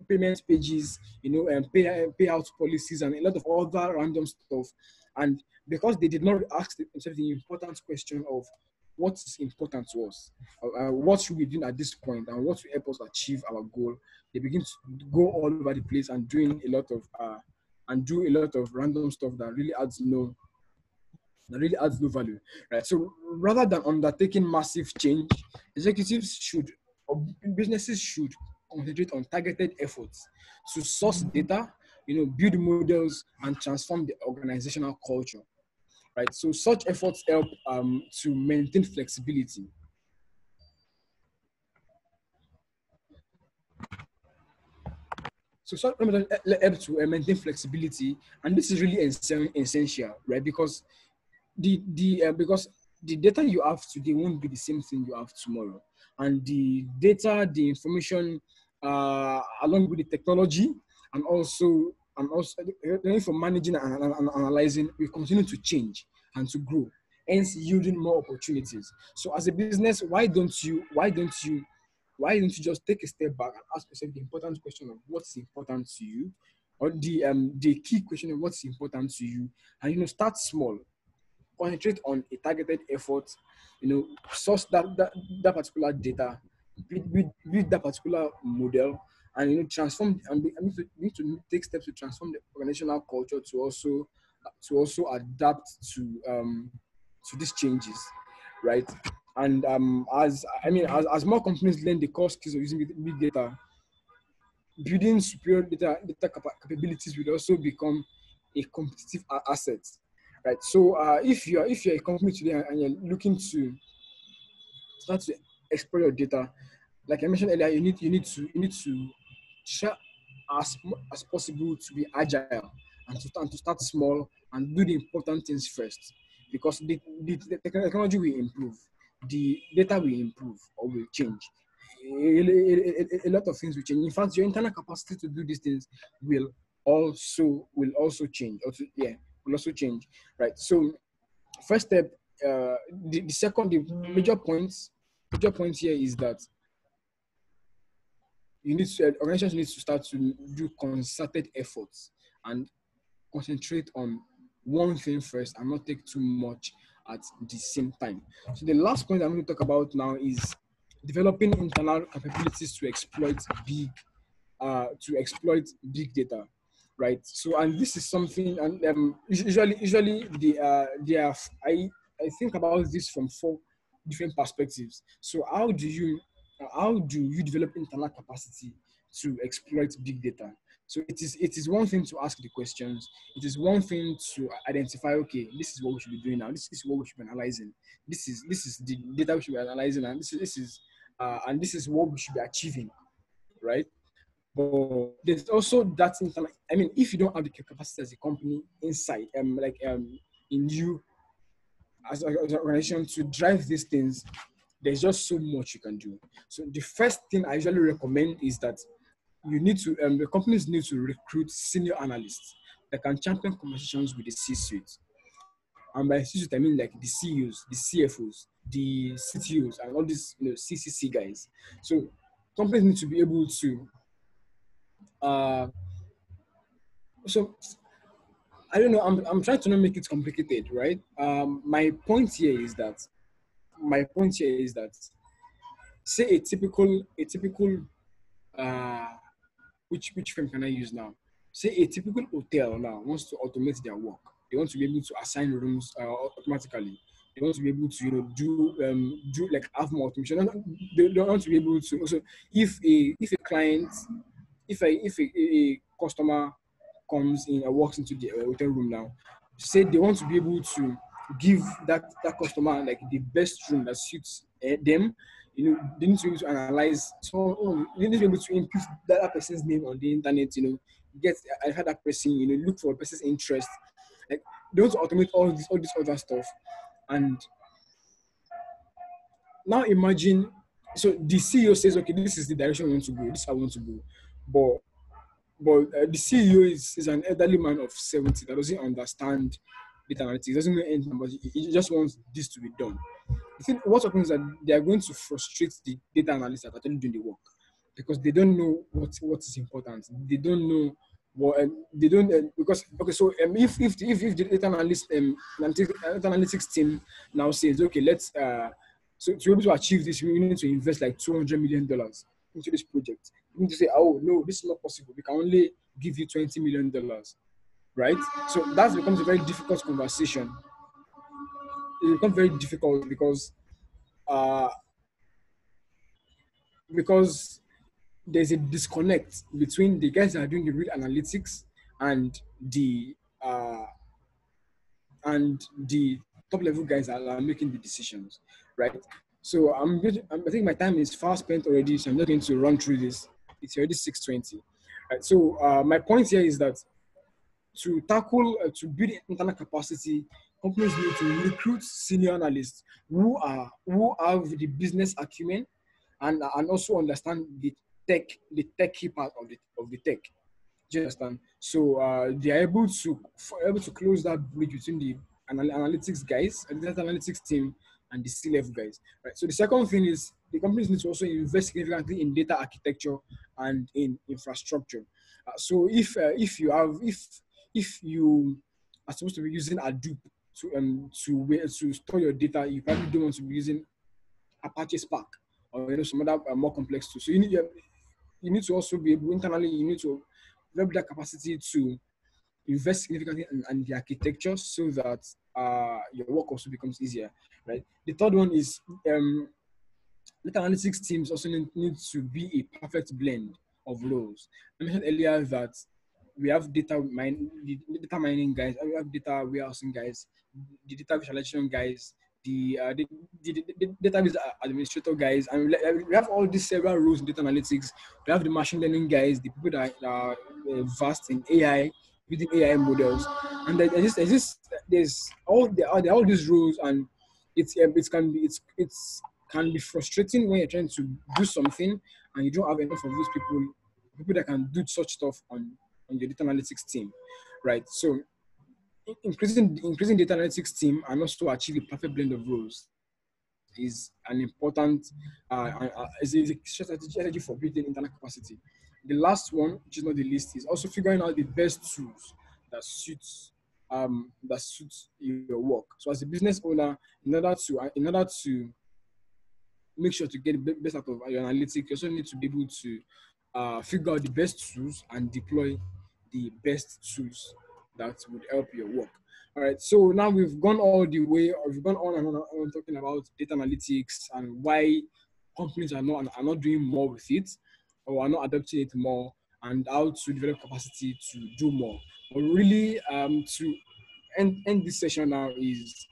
payment pages, payout policies, and a lot of other random stuff. And because they did not ask themselves the important question of what is important to us, what should we do at this point, and what will help us achieve our goal, they begin to go all over the place and do a lot of random stuff that really adds no value, right? So rather than undertaking massive change, executives should, or businesses should, concentrate on targeted efforts to source data, build models, and transform the organizational culture, right? So such efforts help to maintain flexibility. So such methods help to maintain flexibility, and this is really essential, right? Because because the data you have today won't be the same thing you have tomorrow, and the data, the information, along with the technology, and also for managing and analyzing, will continue to change and to grow, hence yielding more opportunities. So as a business, why don't you just take a step back and ask yourself the important question of what's important to you, or the key question of what's important to you, and start small. Concentrate on a targeted effort, source that particular data, build that particular model, and transform, and need to take steps to transform the organizational culture to also adapt to these changes, right? And as more companies learn the core skills of using big data, building superior data capabilities will also become a competitive asset, right? So if you're a company today and you're looking to start to explore your data, like I mentioned earlier, you need to try as possible to be agile and to start small and do the important things first, because the technology will improve, the data will improve or will change. A lot of things will change. In fact, your internal capacity to do these things will also change. Will also change, right? So, first step, the major points here is that organizations need to start to do concerted efforts and concentrate on one thing first and not take too much at the same time. So the last point I'm going to talk about now is developing internal capabilities to exploit big data, right? So, and this is something, and usually I think about this from 4 different perspectives. So how do you develop internal capacity to exploit big data? So it is one thing to ask the questions. It is one thing to identify, okay, this is what we should be doing now. This is what we should be analyzing. This is the data we should be analyzing, and this is what we should be achieving, right? But there's also that internal. I mean, if you don't have the capacity as a company inside, in you as an organization to drive these things, there's just so much you can do. So the first thing I usually recommend is that the companies need to recruit senior analysts that can champion conversations with the C-suite. And by C-suite, I mean like the CEOs, the CFOs, the CTOs, and all these CCC guys. So companies need to be able to. So I don't know. I'm trying to not make it complicated, right? My point here is that say a typical which frame can I use now? Say a typical hotel now wants to automate their work. They want to be able to assign rooms automatically. They want to be able to do like have more automation. They want to be able to also, if a client, if a customer comes in and walks into the hotel room now, say they want to be able to give that customer like the best room that suits them. They need to be able to analyze. So they need to be able to input that person's name on the internet. I had that person. Look for a person's interest. Like they want to automate all this other stuff. And now imagine So the CEO says, okay, this is the direction we want to go. This is how we want to go. But the CEO is an elderly man of 70 that doesn't understand data analytics, doesn't know anything, but he just wants this to be done. I think what happens is that they are going to frustrate the data analysts that are actually doing the work because they don't know what is important. They don't know what they don't because okay. So if the data analytics team now says, okay, let's so to be able to achieve this, we need to invest like $200 million into this project. You need to say, oh no, this is not possible. We can only give you $20 million, right? So that becomes a very difficult conversation. It becomes very difficult uh, because there's a disconnect between the guys that are doing the real analytics and the uh, top level guys that are making the decisions, right? So I think my time is far spent already, so I'm not going to run through this. It's already 6:20. Right? So my point here is that to build internal capacity, companies need to recruit senior analysts who have the business acumen and also understand the techy part of the tech. Do you understand? So they are able to close that bridge between the analytics guys and the data analytics team and the C-level guys. Right. So the second thing is the companies need to also invest significantly in data architecture and in infrastructure. So if you are supposed to be using Hadoop to store your data, you probably don't want to be using Apache Spark or some other more complex tools. So you need to also be able internally. You need to develop that capacity to invest significantly in the architecture so that your work also becomes easier, right? The third one is data analytics teams also need to be a perfect blend of roles. I mentioned earlier that we have the data mining guys, we have data warehousing guys, the data visualization guys, the database administrator guys, and we have all these several roles in data analytics. We have the machine learning guys, the people that are vast in AI, building AI models, and there's all these roles, and it can be frustrating when you're trying to do something and you don't have enough of those people that can do such stuff on the data analytics team, right? So increasing data analytics team and also achieve a perfect blend of roles is an important is a strategy for building internal capacity. The last one, which is not the least, is also figuring out the best tools that suits your work. So as a business owner, in order to make sure to get the best out of your analytics, you also need to be able to figure out the best tools and deploy the best tools that would help your work. All right, so now we've gone all the way, or we've gone on and on talking about data analytics and why companies are not doing more with it, or are not adopting it more, and how to develop capacity to do more. But really, to end this session now is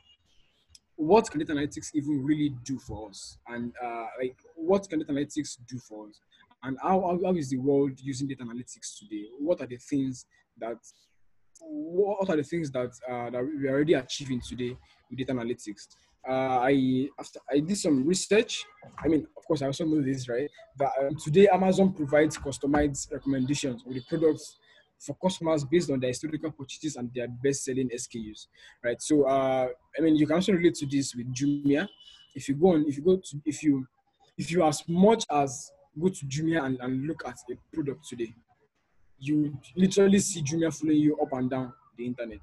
what can data analytics even really do for us, and like what can data analytics do for us, and how is the world using data analytics today? What are the things that that we are already achieving today with data analytics? After I did some research. I mean, of course, I also know this, right? That today Amazon provides customized recommendations with the products for customers based on their historical purchases and their best-selling SKUs, right? So, I mean, you can also relate to this with Jumia. If you as much as go to Jumia and look at a product today, you literally see Jumia following you up and down the internet.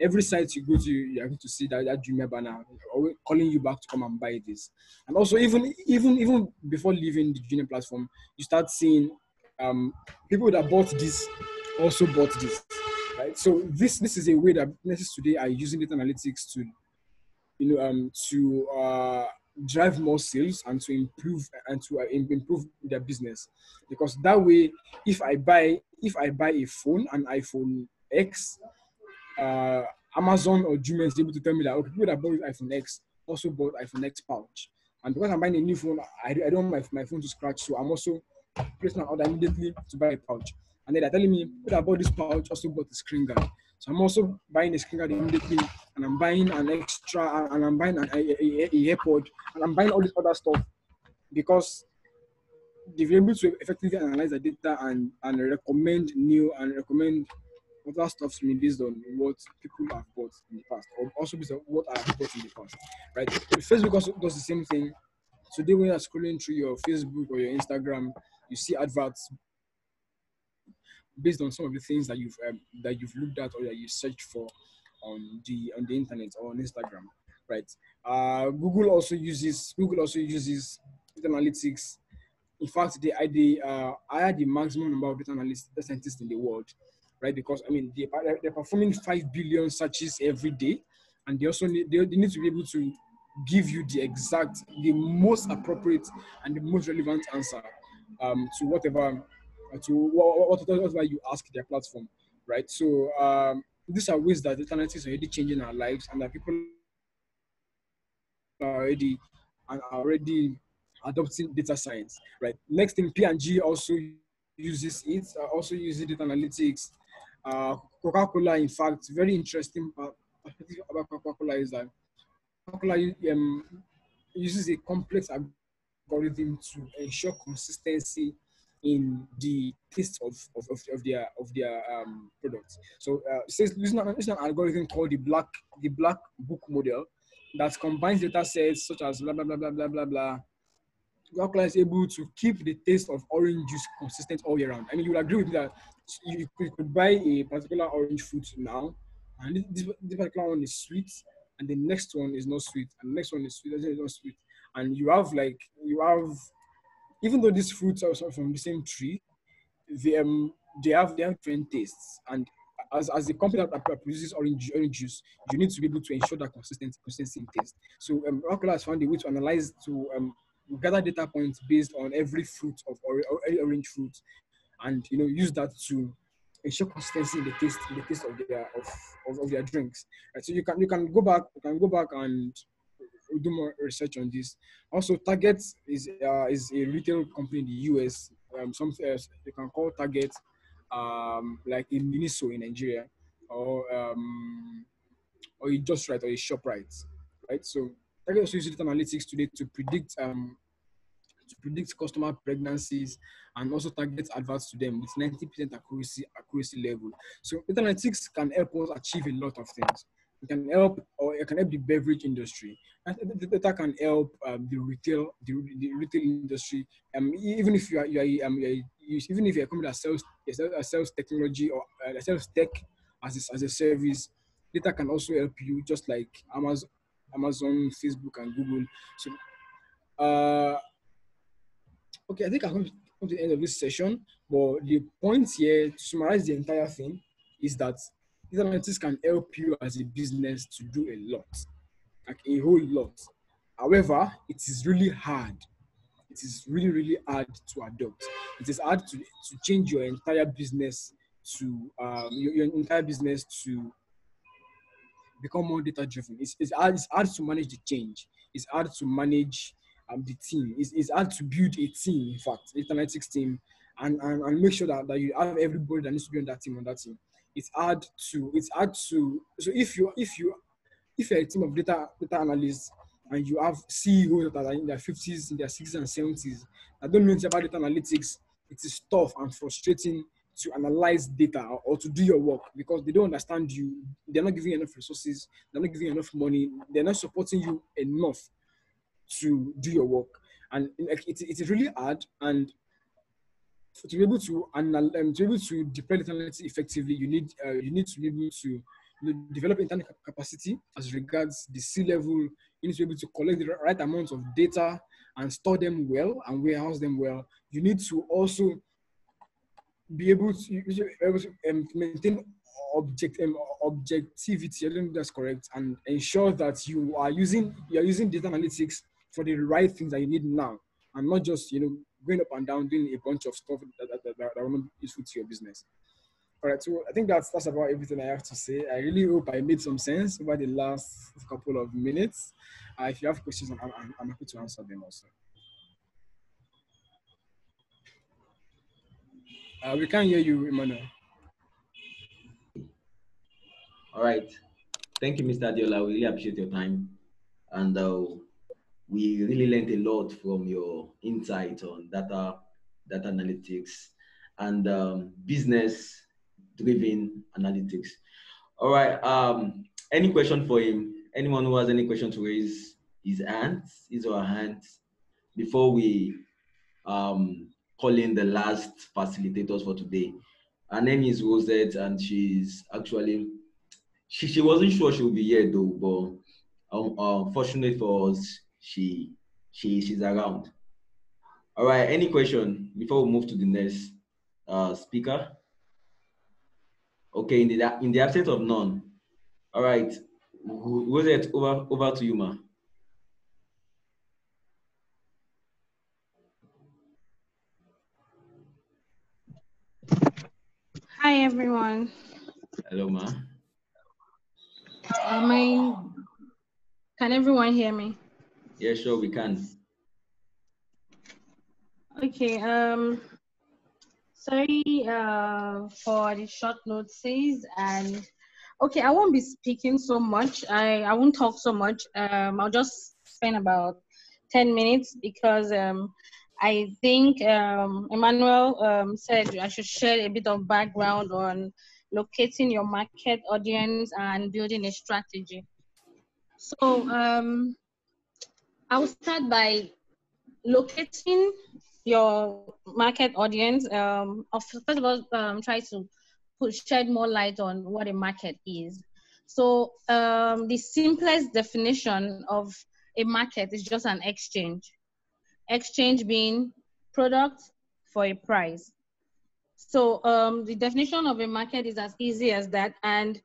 Every site you go to, you're going to see that Jumia banner always calling you back to come and buy this. And also, even before leaving the Jumia platform, you start seeing people that bought this also bought this, right? So this is a way that businesses today are using data analytics to drive more sales and to improve their business. Because that way, if I buy a phone, an iPhone X, Amazon or Jumia is able to tell me that, okay, people that bought iPhone X also bought iPhone X pouch. And because I'm buying a new phone, I don't want my phone to scratch, so I'm also placing an order immediately to buy a pouch. And then they're telling me, people that bought this pouch also bought the screen guard. So I'm also buying a screen guard immediately, and I'm buying an extra, and I'm buying a AirPod, and I'm buying all this other stuff because they've been able to effectively analyze the data and recommend other stuff to me based on what people have bought in the past, or also based on what I have bought in the past, right? Facebook also does the same thing. Today, when you're scrolling through your Facebook or your Instagram, you see adverts based on some of the things that you've looked at or that you searched for on the internet or on Instagram, right? Google also uses data analytics. In fact, they hire the maximum number of data analysts, data scientists in the world, right? Because I mean, they're performing 5 billion searches every day, and they also need to be able to give you the most appropriate and the most relevant answer to whatever you ask their platform, right? So these are ways that data analytics are already changing our lives, and that people are already adopting data science, right? Next thing, P&G also uses data analytics. Coca-Cola, in fact, very interesting perspective about Coca-Cola is that Coca-Cola uses a complex algorithm to ensure consistency in the taste of their products. So it says using an algorithm called the black book model that combines data sets such as blah blah blah blah blah blah blah. Coca-Cola is able to keep the taste of orange juice consistent all year round. I mean, you will agree with me that you could buy a particular orange fruit now, and this particular one is sweet, and the next one is not sweet, and the next one is sweet, and it's not sweet. And even though these fruits are from the same tree, they have different tastes. And as the company that produces orange juice, you need to be able to ensure that consistency in taste. So Coca-Cola has found a way to analyze gather data points based on every fruit of every orange fruit, and use that to ensure consistency in the taste of their drinks. Right? So you can go back and do more research on this. Also, Target is a retail company in the US. Something else you can call Target, like a Miniso in Nigeria, or a Just Right or a ShopRite, right? So Target also uses data analytics today to predict customer pregnancies and also target adverts to them with 90% accuracy level. So data analytics can help us achieve a lot of things. It can help the beverage industry. And the data can help the retail industry. Even if you're a company that sells technology or sells tech as a service, data can also help you, just like Amazon, Facebook, and Google. So okay, I think I'm come to the end of this session, but the point here, to summarize the entire thing, is that data analytics can help you as a business to do a lot, like a whole lot. However, it is really hard. It is really, really hard to adopt. It is hard to change your entire business to your entire business to become more data driven. It's hard to manage the change. It's hard to manage the team. It's hard to build a team, in fact, data analytics team, and make sure that you have everybody that needs to be on that team. It's hard to so if you're a team of data analysts and you have CEOs that are in their 50s, in their 60s and 70s, that don't know anything about data analytics, it is tough and frustrating to analyze data or to do your work because they don't understand you. They're not giving you enough resources. They're not giving you enough money. They're not supporting you enough to do your work. And like, it is really hard. And to be able to deploy data analytics effectively, you need to be able to develop internal capacity as regards the C-level. You need to be able to collect the right amount of data and store them well and warehouse them well. You need to also be able to maintain objectivity. I don't know if that's correct, and ensure that you are using data analytics for the right things that you need now, and not just going up and down doing a bunch of stuff that will not be useful to your business. All right, so I think that's about everything I have to say. I really hope I made some sense over the last couple of minutes. If you have questions, I'm happy to answer them also. We can't hear you, Emmanuel. All right. Thank you, Mr. Adiola. We really appreciate your time. And we really learned a lot from your insight on data data analytics, and business-driven analytics. All right. Any question for him? Anyone who has any question to raise his or her hands before we call in the last facilitators for today. Her name is Rosette, and she's actually she wasn't sure she would be here though, but fortunately for us, she's around. All right. Any question before we move to the next speaker? Okay. In the absence of none. All right. Rosette, over to you, ma. Hi, everyone. Hello, ma. Can everyone hear me? Yeah, sure, we can. Okay. Sorry for the short notices, and okay, I won't be speaking so much. I won't talk so much. I'll just spend about 10 minutes because I think Emmanuel said I should share a bit of background on locating your market audience and building a strategy. So I'll start by locating your market audience. First of all, try to shed more light on what a market is. So the simplest definition of a market is just an exchange. Exchange being product for a price. So the definition of a market is as easy as that. And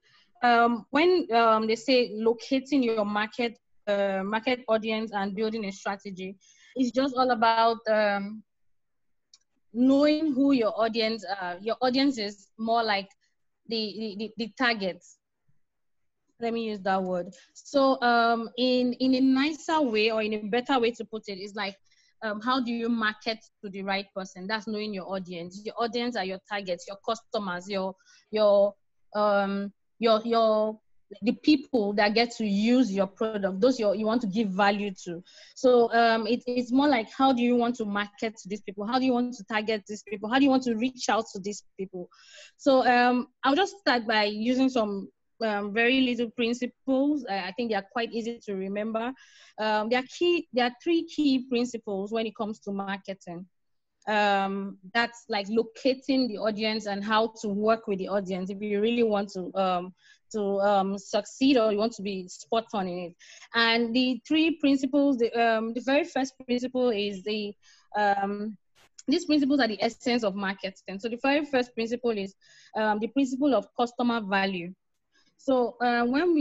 when they say locating your market audience and building a strategy, it's just all about knowing who your audience are. Your audience is more like the targets. Let me use that word. So in a nicer way or in a better way to put it is like, how do you market to the right person? That's knowing your audience. Your audience are your targets, your customers, the people that get to use your product, those you want to give value to. So it's more like, how do you want to market to these people? How do you want to target these people? How do you want to reach out to these people? So I'll just start by using some very little principles. I think they are quite easy to remember. There are three key principles when it comes to marketing. That's like locating the audience and how to work with the audience if you really want to succeed or you want to be spot on in it. And the three principles, the very first principle is these principles are the essence of marketing. So the very first principle is the principle of customer value. So when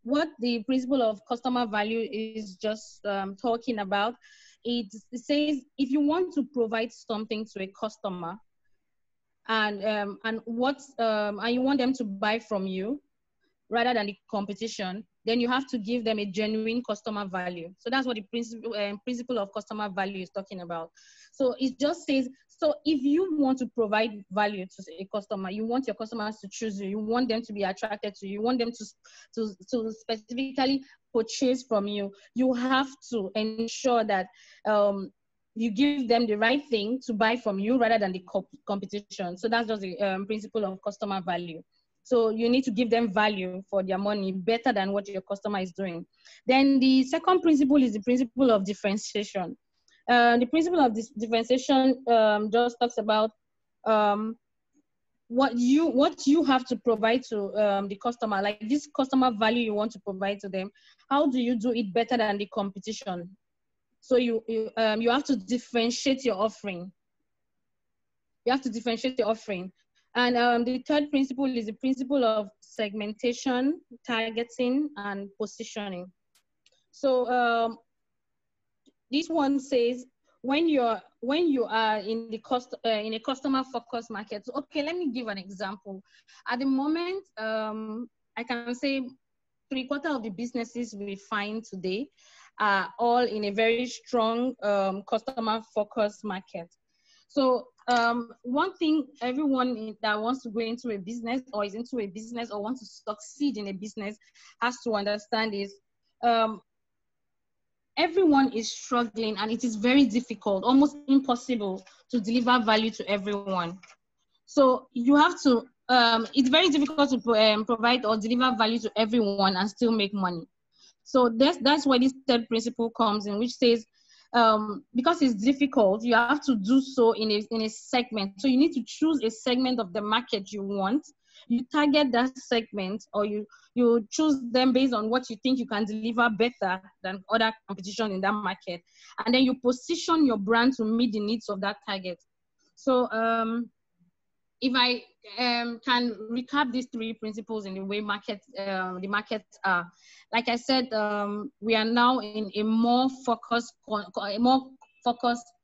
what the principle of customer value is just talking about, it says if you want to provide something to a customer and you want them to buy from you rather than the competition, then you have to give them a genuine customer value. So that's what the principle of customer value is talking about. So it just says, so if you want to provide value to a customer, you want your customers to choose you, you want them to be attracted to you, you want them to specifically purchase from you, you have to ensure that you give them the right thing to buy from you rather than the competition. So that's just the principle of customer value. So you need to give them value for their money better than what your customer is doing. Then the second principle is the principle of differentiation. The principle of this differentiation just talks about what you have to provide to the customer, like this customer value you want to provide to them. How do you do it better than the competition? So you have to differentiate your offering. You have to differentiate your offering. And the third principle is the principle of segmentation, targeting, and positioning. So this one says when you are in the customer focused market. So, okay, let me give an example. At the moment, I can say 3/4 of the businesses we find today are all in a very strong customer focused market. So one thing everyone that wants to go into a business or is into a business or wants to succeed in a business has to understand is everyone is struggling, and it is very difficult, almost impossible to deliver value to everyone. So you have to, it's very difficult to provide or deliver value to everyone and still make money. So that's where this third principle comes in, which says, because it's difficult, you have to do so in a segment. So you need to choose a segment of the market you want. You target that segment, or you choose them based on what you think you can deliver better than other competition in that market. And then you position your brand to meet the needs of that target. So if I can recap these three principles in the way the markets are, like I said, we are now in a more focused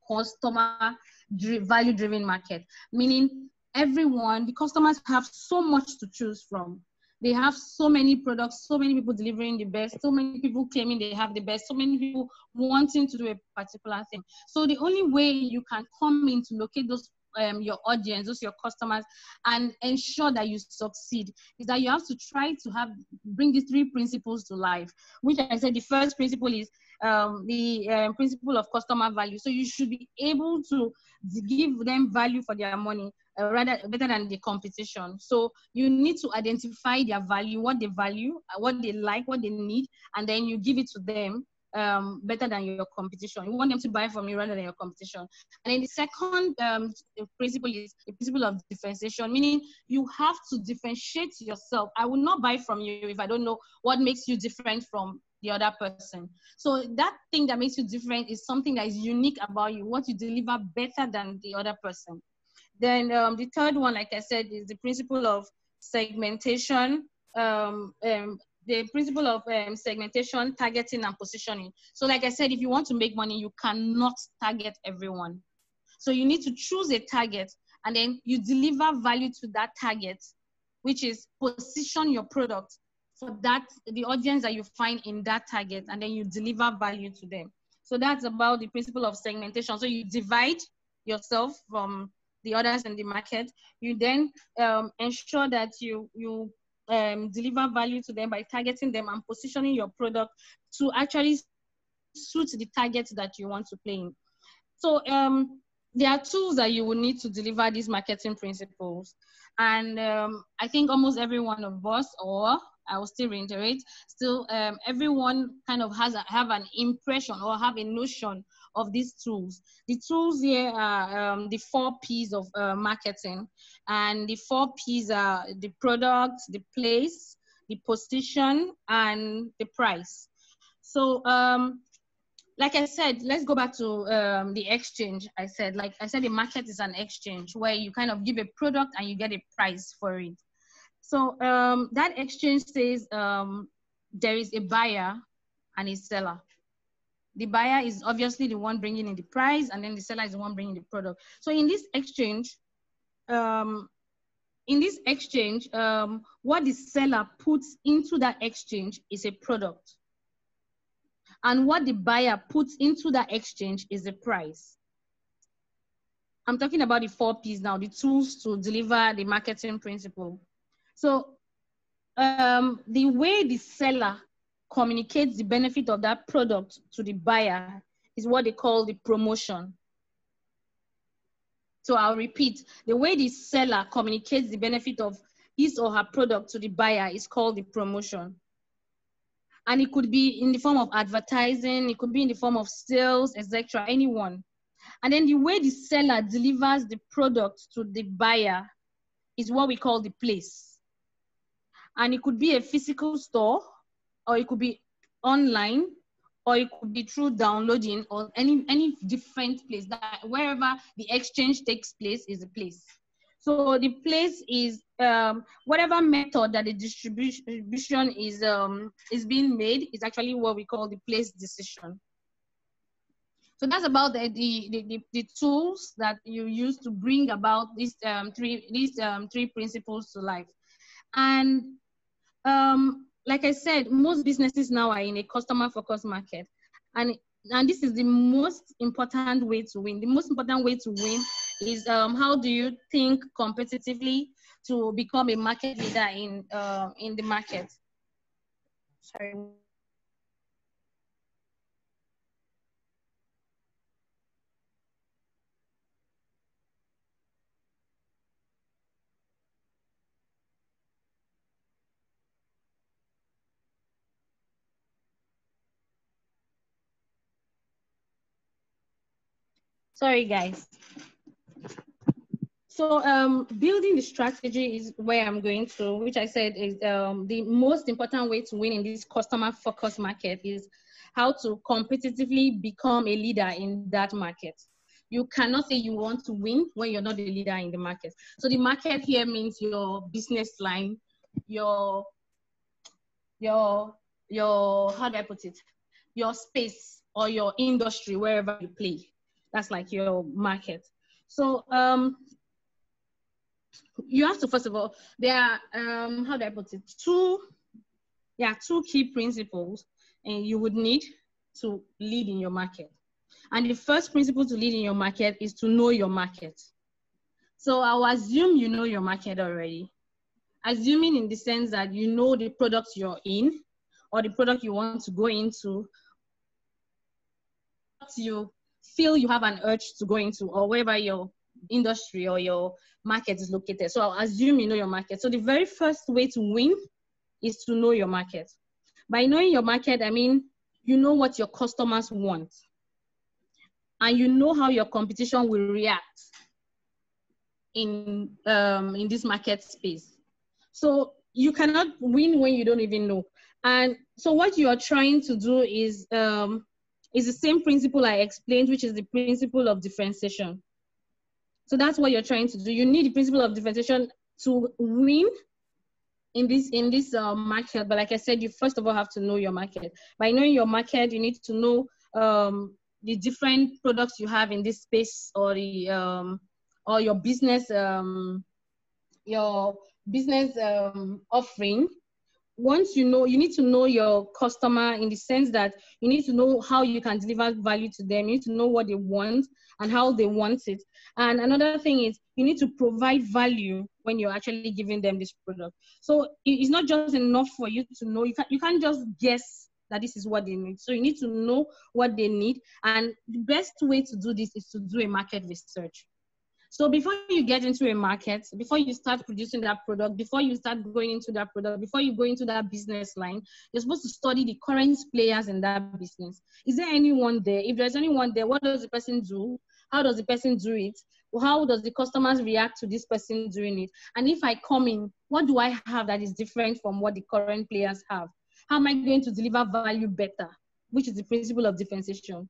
customer value-driven market, meaning the customers have so much to choose from. They have so many products, so many people delivering the best, so many people claiming they have the best, so many people wanting to do a particular thing. So the only way you can come in to locate those your audience, those your customers, and ensure that you succeed is that you have to try to bring these three principles to life, which I said the first principle is the principle of customer value. So you should be able to give them value for their money, rather better than the competition. So you need to identify their value, what they value, what they like, what they need, and then you give it to them better than your competition. You want them to buy from you rather than your competition. And then the second principle is the principle of differentiation, meaning you have to differentiate yourself. I will not buy from you if I don't know what makes you different from the other person. So that thing that makes you different is something that is unique about you, what you deliver better than the other person. Then the third one, like I said, is the principle of segmentation. The principle of segmentation, targeting, and positioning. So like I said, if you want to make money, you cannot target everyone. So you need to choose a target, and then you deliver value to that target, which is position your product for the audience that you find in that target, and then you deliver value to them. So that's about the principle of segmentation. So you divide yourself from the others in the market. You then ensure that you deliver value to them by targeting them and positioning your product to actually suit the targets that you want to play in. So there are tools that you will need to deliver these marketing principles. And I think almost every one of us, or I will still reiterate, everyone kind of have an impression or have a notion of these tools. The tools here are the 4 P's of marketing. And the 4 P's are the product, the place, the position, and the price. So like I said, let's go back to the exchange. Like I said, the market is an exchange where you kind of give a product and you get a price for it. So that exchange says there is a buyer and a seller. The buyer is obviously the one bringing in the price, and then the seller is the one bringing the product. So in this exchange, what the seller puts into that exchange is a product. And what the buyer puts into that exchange is a price. I'm talking about the 4 P's now, the tools to deliver the marketing principle. So the way the seller communicates the benefit of that product to the buyer is what they call the promotion. So I'll repeat, the way the seller communicates the benefit of his or her product to the buyer is called the promotion. And it could be in the form of advertising, it could be in the form of sales, etc., anyone. And then the way the seller delivers the product to the buyer is what we call the place. And it could be a physical store, or it could be online, or it could be through downloading, or any different place. That wherever the exchange takes place is a place. So the place is whatever method that the distribution is being made is actually what we call the place decision. So that's about the tools that you use to bring about these three principles to life. And like I said, most businesses now are in a customer-focused market, and this is the most important way to win. The most important way to win is how do you think competitively to become a market leader in the market. Sorry. Sorry, guys. So building the strategy is where I'm going to, which I said is the most important way to win in this customer-focused market is how to competitively become a leader in that market. You cannot say you want to win when you're not a leader in the market. So the market here means your business line, your how do I put it? Your space or your industry, wherever you play. That's like your market. So you have to, first of all, there are, how do I put it? Two key principles and you would need to lead in your market. And the first principle to lead in your market is to know your market. So I'll assume you know your market already. Assuming in the sense that you know the product you're in or the product you want to go into, you feel you have an urge to go into, or wherever your industry or your market is located. So I'll assume you know your market. So the very first way to win is to know your market. By knowing your market, I mean, you know what your customers want and you know how your competition will react in this market space. So you cannot win when you don't even know. And so what you are trying to do is the same principle I explained, which is the principle of differentiation. So that's what you're trying to do. You need the principle of differentiation to win in this market. But like I said, you first of all have to know your market. By knowing your market, you need to know the different products you have in this space, or the or your business offering. Once you know, you need to know your customer in the sense that you need to know how you can deliver value to them. You need to know what they want and how they want it. And another thing is you need to provide value when you're actually giving them this product. So it's not just enough for you to know. You can't just guess that this is what they need. So you need to know what they need. And the best way to do this is to do a market research. So before you get into a market, before you start producing that product, before you start going into that product, before you go into that business line, you're supposed to study the current players in that business. Is there anyone there? If there's anyone there, what does the person do? How does the person do it? How does the customers react to this person doing it? And if I come in, what do I have that is different from what the current players have? How am I going to deliver value better? Which is the principle of differentiation.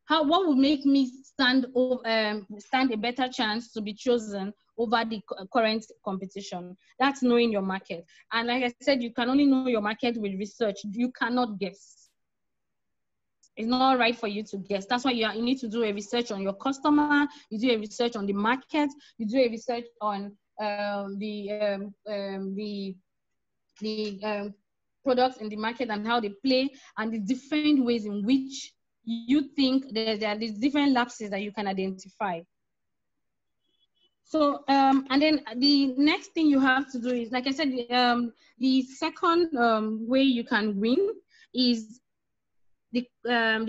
What would make me stand a better chance to be chosen over the current competition? That's knowing your market. And like I said, you can only know your market with research. You cannot guess. It's not right for you to guess. That's why you need to do a research on your customer. You do a research on the market. You do a research on the products in the market and how they play, and the different ways in which you think there are these different lapses that you can identify. So, and then the next thing you have to do is, like I said, the second way you can win is the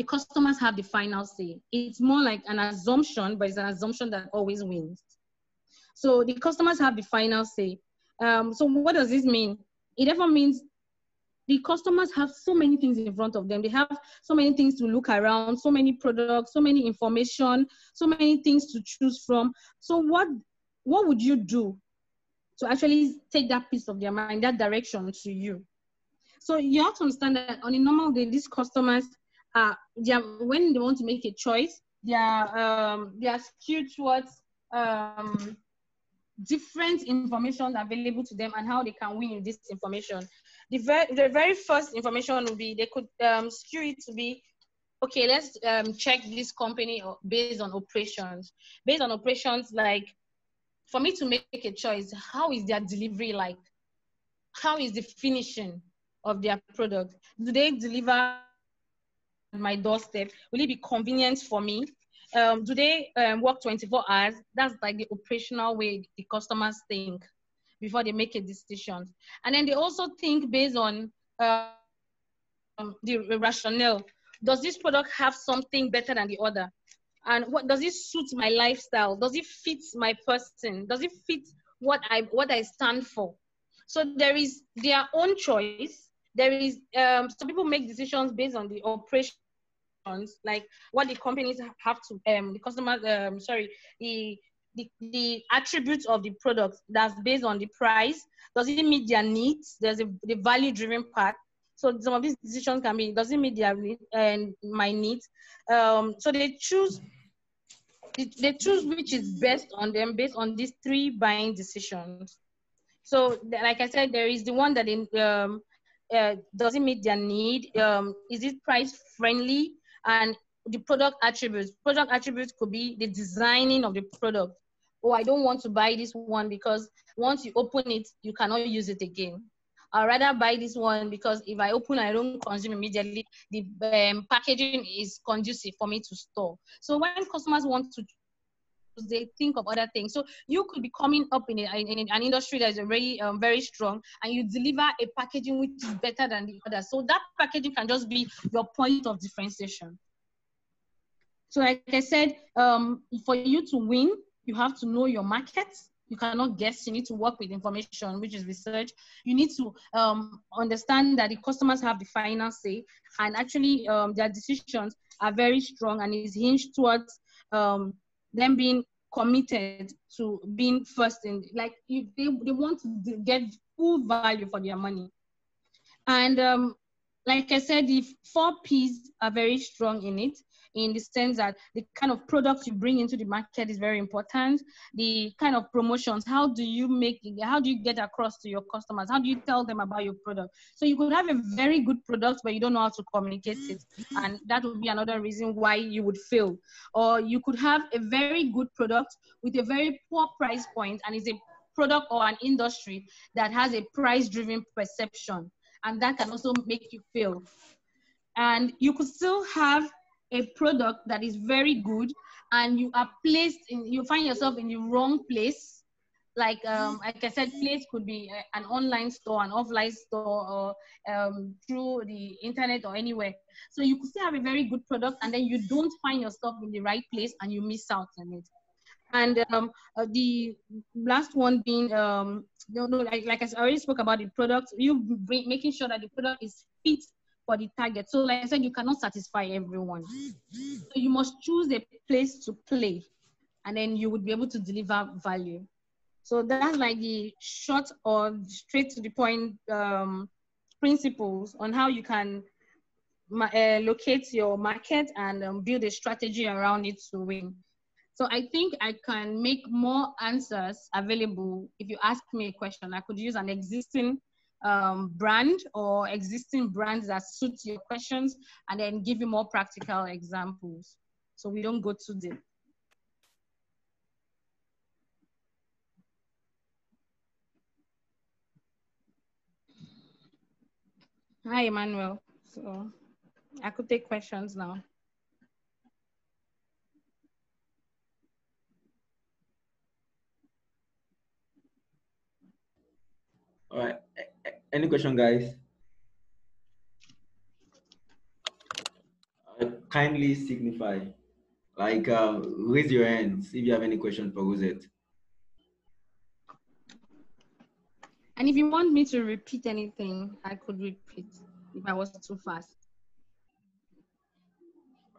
customers have the final say. It's more like an assumption, but it's an assumption that always wins. So the customers have the final say. So what does this mean? It therefore means the customers have so many things in front of them. They have so many things to look around, so many products, so many information, so many things to choose from. So what would you do to actually take that piece of their mind, that direction to you? So you have to understand that on a normal day, these customers when they want to make a choice, they are skewed towards different information available to them and how they can win with this information. The very first information would be, they could skew it to be, okay, let's check this company based on operations. Based on operations, like for me to make a choice, how is their delivery like? How is the finishing of their product? Do they deliver at my doorstep? Will it be convenient for me? Do they work 24 hours? That's like the operational way the customers think before they make a decision. And then they also think based on the rationale. Does this product have something better than the other? And what does it suit my lifestyle? Does it fit my person? Does it fit what I stand for? So there is their own choice. There is some people make decisions based on the operation like what the companies have to, the customers, the attributes of the product that's based on the price. Does it meet their needs? There's the value-driven part. So some of these decisions can be, does it meet their need and my needs? So they choose which is best on them based on these 3 buying decisions. So like I said, there is the one that does it meet their need? Is it price friendly? And the product attributes. Product attributes could be the designing of the product. Oh, I don't want to buy this one because once you open it, you cannot use it again. I'd rather buy this one because if I open, I don't consume immediately. The packaging is conducive for me to store. So when customers want to, they think of other things. So you could be coming up in an industry that is already very strong, and you deliver a packaging which is better than the others. So that packaging can just be your point of differentiation. So like I said, for you to win, you have to know your market. You cannot guess. You need to work with information, which is research. You need to understand that the customers have the final say, and actually their decisions are very strong and is hinged towards them being committed to being first in, like if they want to get full value for their money. And like I said, the 4 P's are very strong in it, in the sense that the kind of products you bring into the market is very important. The kind of promotions, how do you get across to your customers? How do you tell them about your product? So you could have a very good product, but you don't know how to communicate it. And that would be another reason why you would fail. Or you could have a very good product with a very poor price point, and it's a product or an industry that has a price-driven perception. And that can also make you fail. And you could still have a product that is very good, and you find yourself in the wrong place. Like I said, place could be an online store, an offline store, or through the internet or anywhere. So you could still have a very good product, and then you don't find yourself in the right place, and you miss out on it. And the last one being, like I already spoke about the product, making sure that the product is fit for the target. So like I said, you cannot satisfy everyone. So you must choose a place to play, and then you would be able to deliver value. So that's like the short or straight to the point principles on how you can locate your market and build a strategy around it to win. So I think I can make more answers available. If you ask me a question, I could use an existing brand or existing brands that suit your questions, and then give you more practical examples, so we don't go too deep. Hi, Emmanuel. So I could take questions now. All right. Any question, guys? Kindly signify. Like, raise your hands if you have any question for Rosette. And if you want me to repeat anything, I could repeat if I was too fast.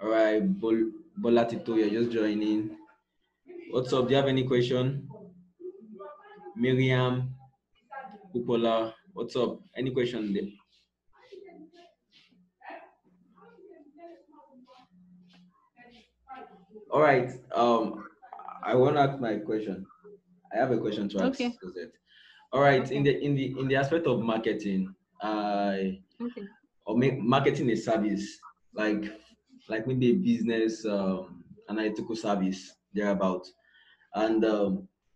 All right, Bolatito, you're just joining. What's up? Do you have any question? Miriam, Pupola, what's up? Any question there? All right. I want to ask my question. I have a question to ask. Okay. All right. Okay. In the aspect of marketing, or marketing a service, like maybe a business analytical service thereabout, and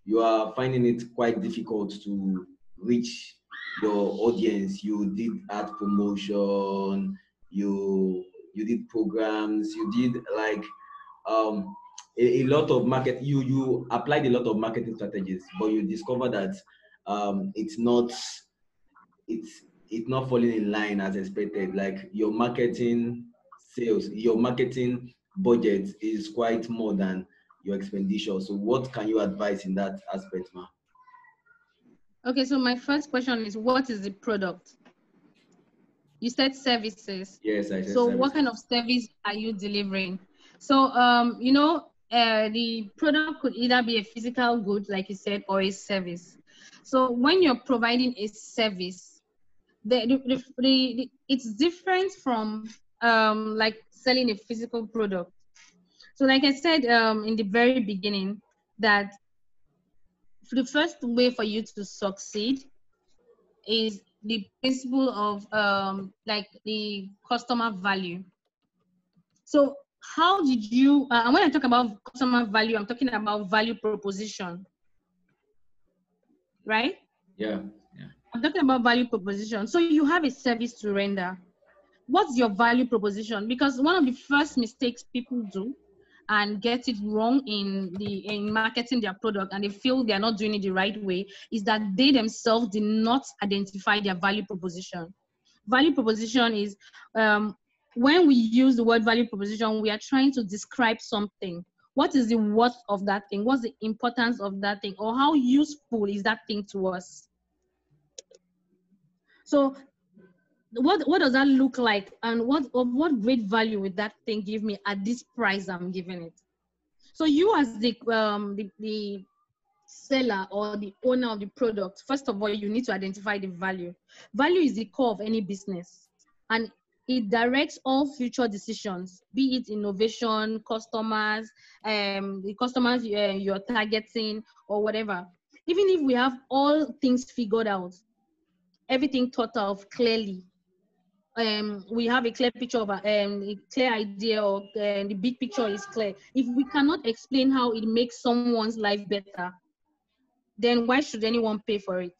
you are finding it quite difficult to reach your audience. You did ad promotion, you did programs, you did like a lot of market. You applied a lot of marketing strategies, but you discover that it's not falling in line as expected. Like your marketing sales, your marketing budget is quite more than your expenditure. So what can you advise in that aspect, ma? Okay, so my first question is, what is the product? You said services. Yes, I said So services. what kind of service are you delivering? So, the product could either be a physical good, like you said, or a service. So when you're providing a service, it's different from like selling a physical product. So like I said in the very beginning, that the first way for you to succeed is the principle of like the customer value. So how did you, and when I talk about customer value, I'm talking about value proposition, right? Yeah, yeah. I'm talking about value proposition. So you have a service to render. What's your value proposition? Because one of the first mistakes people do and get it wrong in marketing their product, and they feel they're not doing it the right way, is that they themselves did not identify their value proposition. Value proposition is when we use the word value proposition, we are trying to describe something. What is the worth of that thing? What's the importance of that thing? Or how useful is that thing to us? So what does that look like, and what great value would that thing give me at this price I'm giving it? So you as the seller or the owner of the product, first of all, you need to identify the value. Value is the core of any business, and it directs all future decisions, be it innovation, customers, the customers you're targeting, or whatever. Even if we have all things figured out, everything thought of clearly, we have a clear picture of a clear idea, or the big picture is clear. If we cannot explain how it makes someone's life better, then why should anyone pay for it?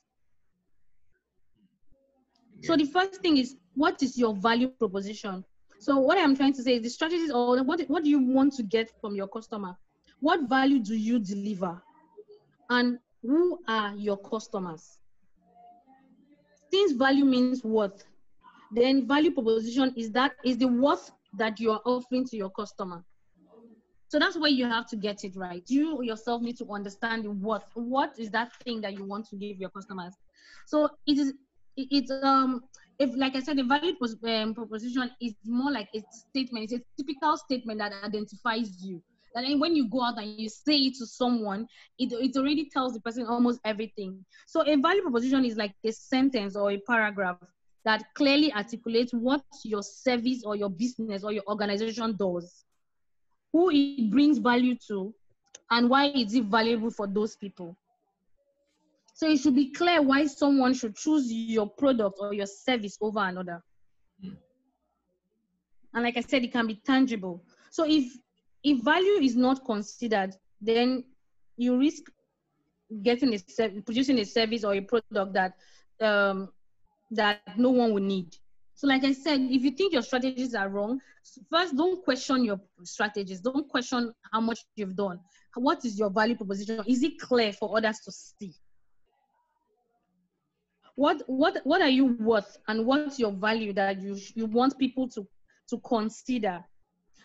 So the first thing is, what is your value proposition? So what I'm trying to say is the strategies, or what do you want to get from your customer? What value do you deliver? And who are your customers? Since value means worth, then value proposition is the worth that you are offering to your customer. So that's where you have to get it right. You yourself need to understand the worth. What is that thing that you want to give your customers? So if, like I said, the value proposition is more like a statement. It's a typical statement that identifies you. That when you go out and you say it to someone, it already tells the person almost everything. So a value proposition is like a sentence or a paragraph that clearly articulates what your service or your business or your organization does, who it brings value to, and why is it valuable for those people. So it should be clear why someone should choose your product or your service over another. And like I said, it can be tangible. So if value is not considered, then you risk producing a service or a product that no one will need. So like I said, if you think your strategies are wrong, first don't question your strategies. Don't question how much you've done. What is your value proposition? Is it clear for others to see? What are you worth, and what's your value that you want people to consider?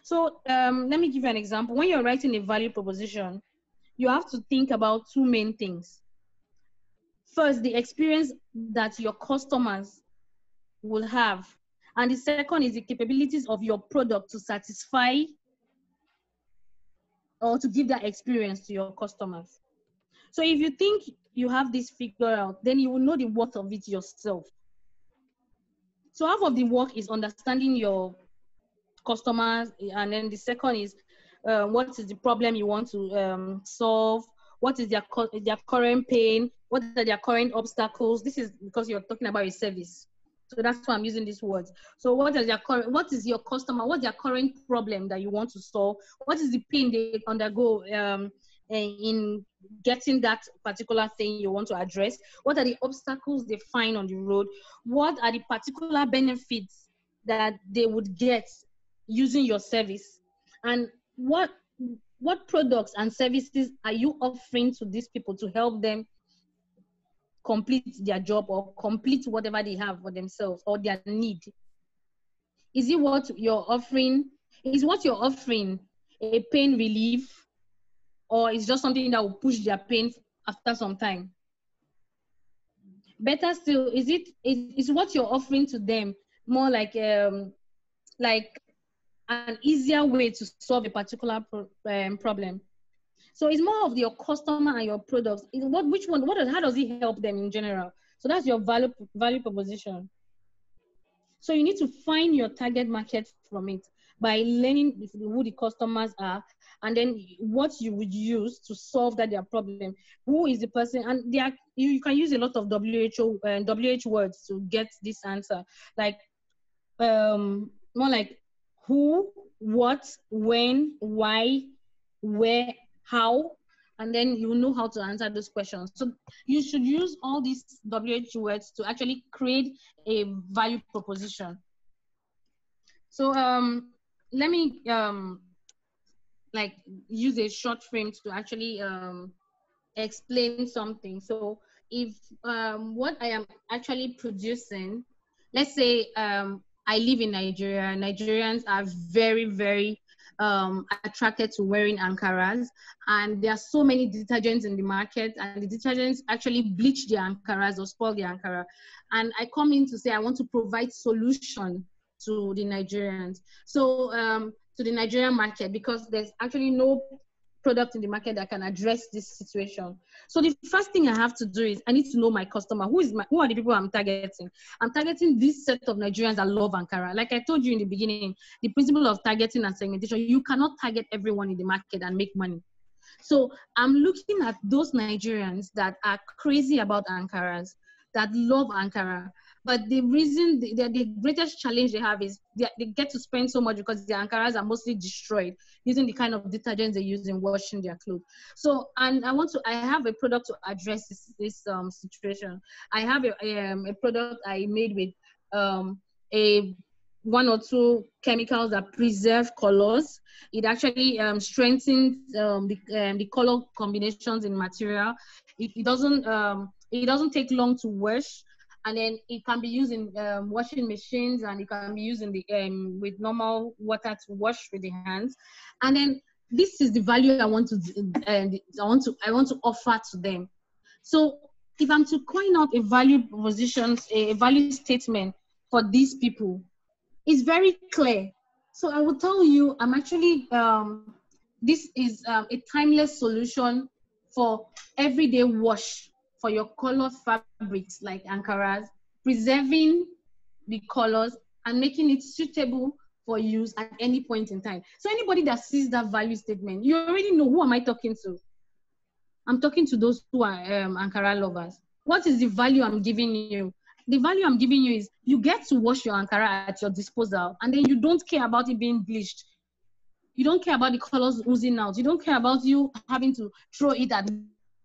So let me give you an example. When you're writing a value proposition, you have to think about two main things. First, the experience that your customers will have. And the second is the capabilities of your product to satisfy or to give that experience to your customers. So if you think you have this figured out, then you will know the worth of it yourself. So half of the work is understanding your customers, and then the second is what is the problem you want to solve, what is their current pain, what are their current obstacles. This is because you're talking about a service, so that's why I'm using these words. So what is your customer, what's their current problem that you want to solve, what is the pain they undergo in getting that particular thing you want to address, what are the obstacles they find on the road, what are the particular benefits that they would get using your service, and what products and services are you offering to these people to help them complete their job or complete whatever they have for themselves or their need. Is it what you're offering? Is what you're offering a pain relief, or is just something that will push their pain after some time? Better still, is what you're offering to them more like an easier way to solve a particular problem. So it's more of your customer and your products. How does it help them in general? So that's your value proposition. So you need to find your target market from it by learning who the customers are, and then what you would use to solve their problem. Who is the person? And you can use a lot of WH words to get this answer. Like more like who, what, when, why, where, how, and then you know how to answer those questions. So you should use all these WH words to actually create a value proposition. So let me like use a short frame to actually explain something. So if what I am actually producing, let's say I live in Nigeria. Nigerians are very, very attracted to wearing Ankaras, and there are so many detergents in the market, and the detergents actually bleach the Ankaras or spoil the Ankara. And I come in to say I want to provide solution to the Nigerians. So to the Nigerian market, because there's actually no product in the market that can address this situation. So the first thing I have to do is I need to know my customer. Who are the people I'm targeting? I'm targeting this set of Nigerians that love Ankara. Like I told you in the beginning, the principle of targeting and segmentation, you cannot target everyone in the market and make money. So I'm looking at those Nigerians that are crazy about Ankaras, that love Ankara. But the reason, the greatest challenge they have is they get to spend so much because the Ankaras are mostly destroyed using the kind of detergents they use in washing their clothes. So, and I have a product to address this situation. I have a product I made with one or two chemicals that preserve colors. It actually strengthens the color combinations in material. It doesn't take long to wash, and then it can be used in washing machines, and it can be used in the with normal water to wash with the hands. And then this is the value I want to offer to them. So if I'm to coin out a value proposition, a value statement for these people, it's very clear. So I will tell you, I'm actually, this is a timeless solution for everyday wash for your color fabrics like Ankaras, preserving the colors and making it suitable for use at any point in time. So anybody that sees that value statement, you already know who am I talking to. I'm talking to those who are Ankara lovers. What is the value I'm giving you? The value I'm giving you is you get to wash your Ankara at your disposal, and then you don't care about it being bleached. You don't care about the colors oozing out. You don't care about you having to throw it at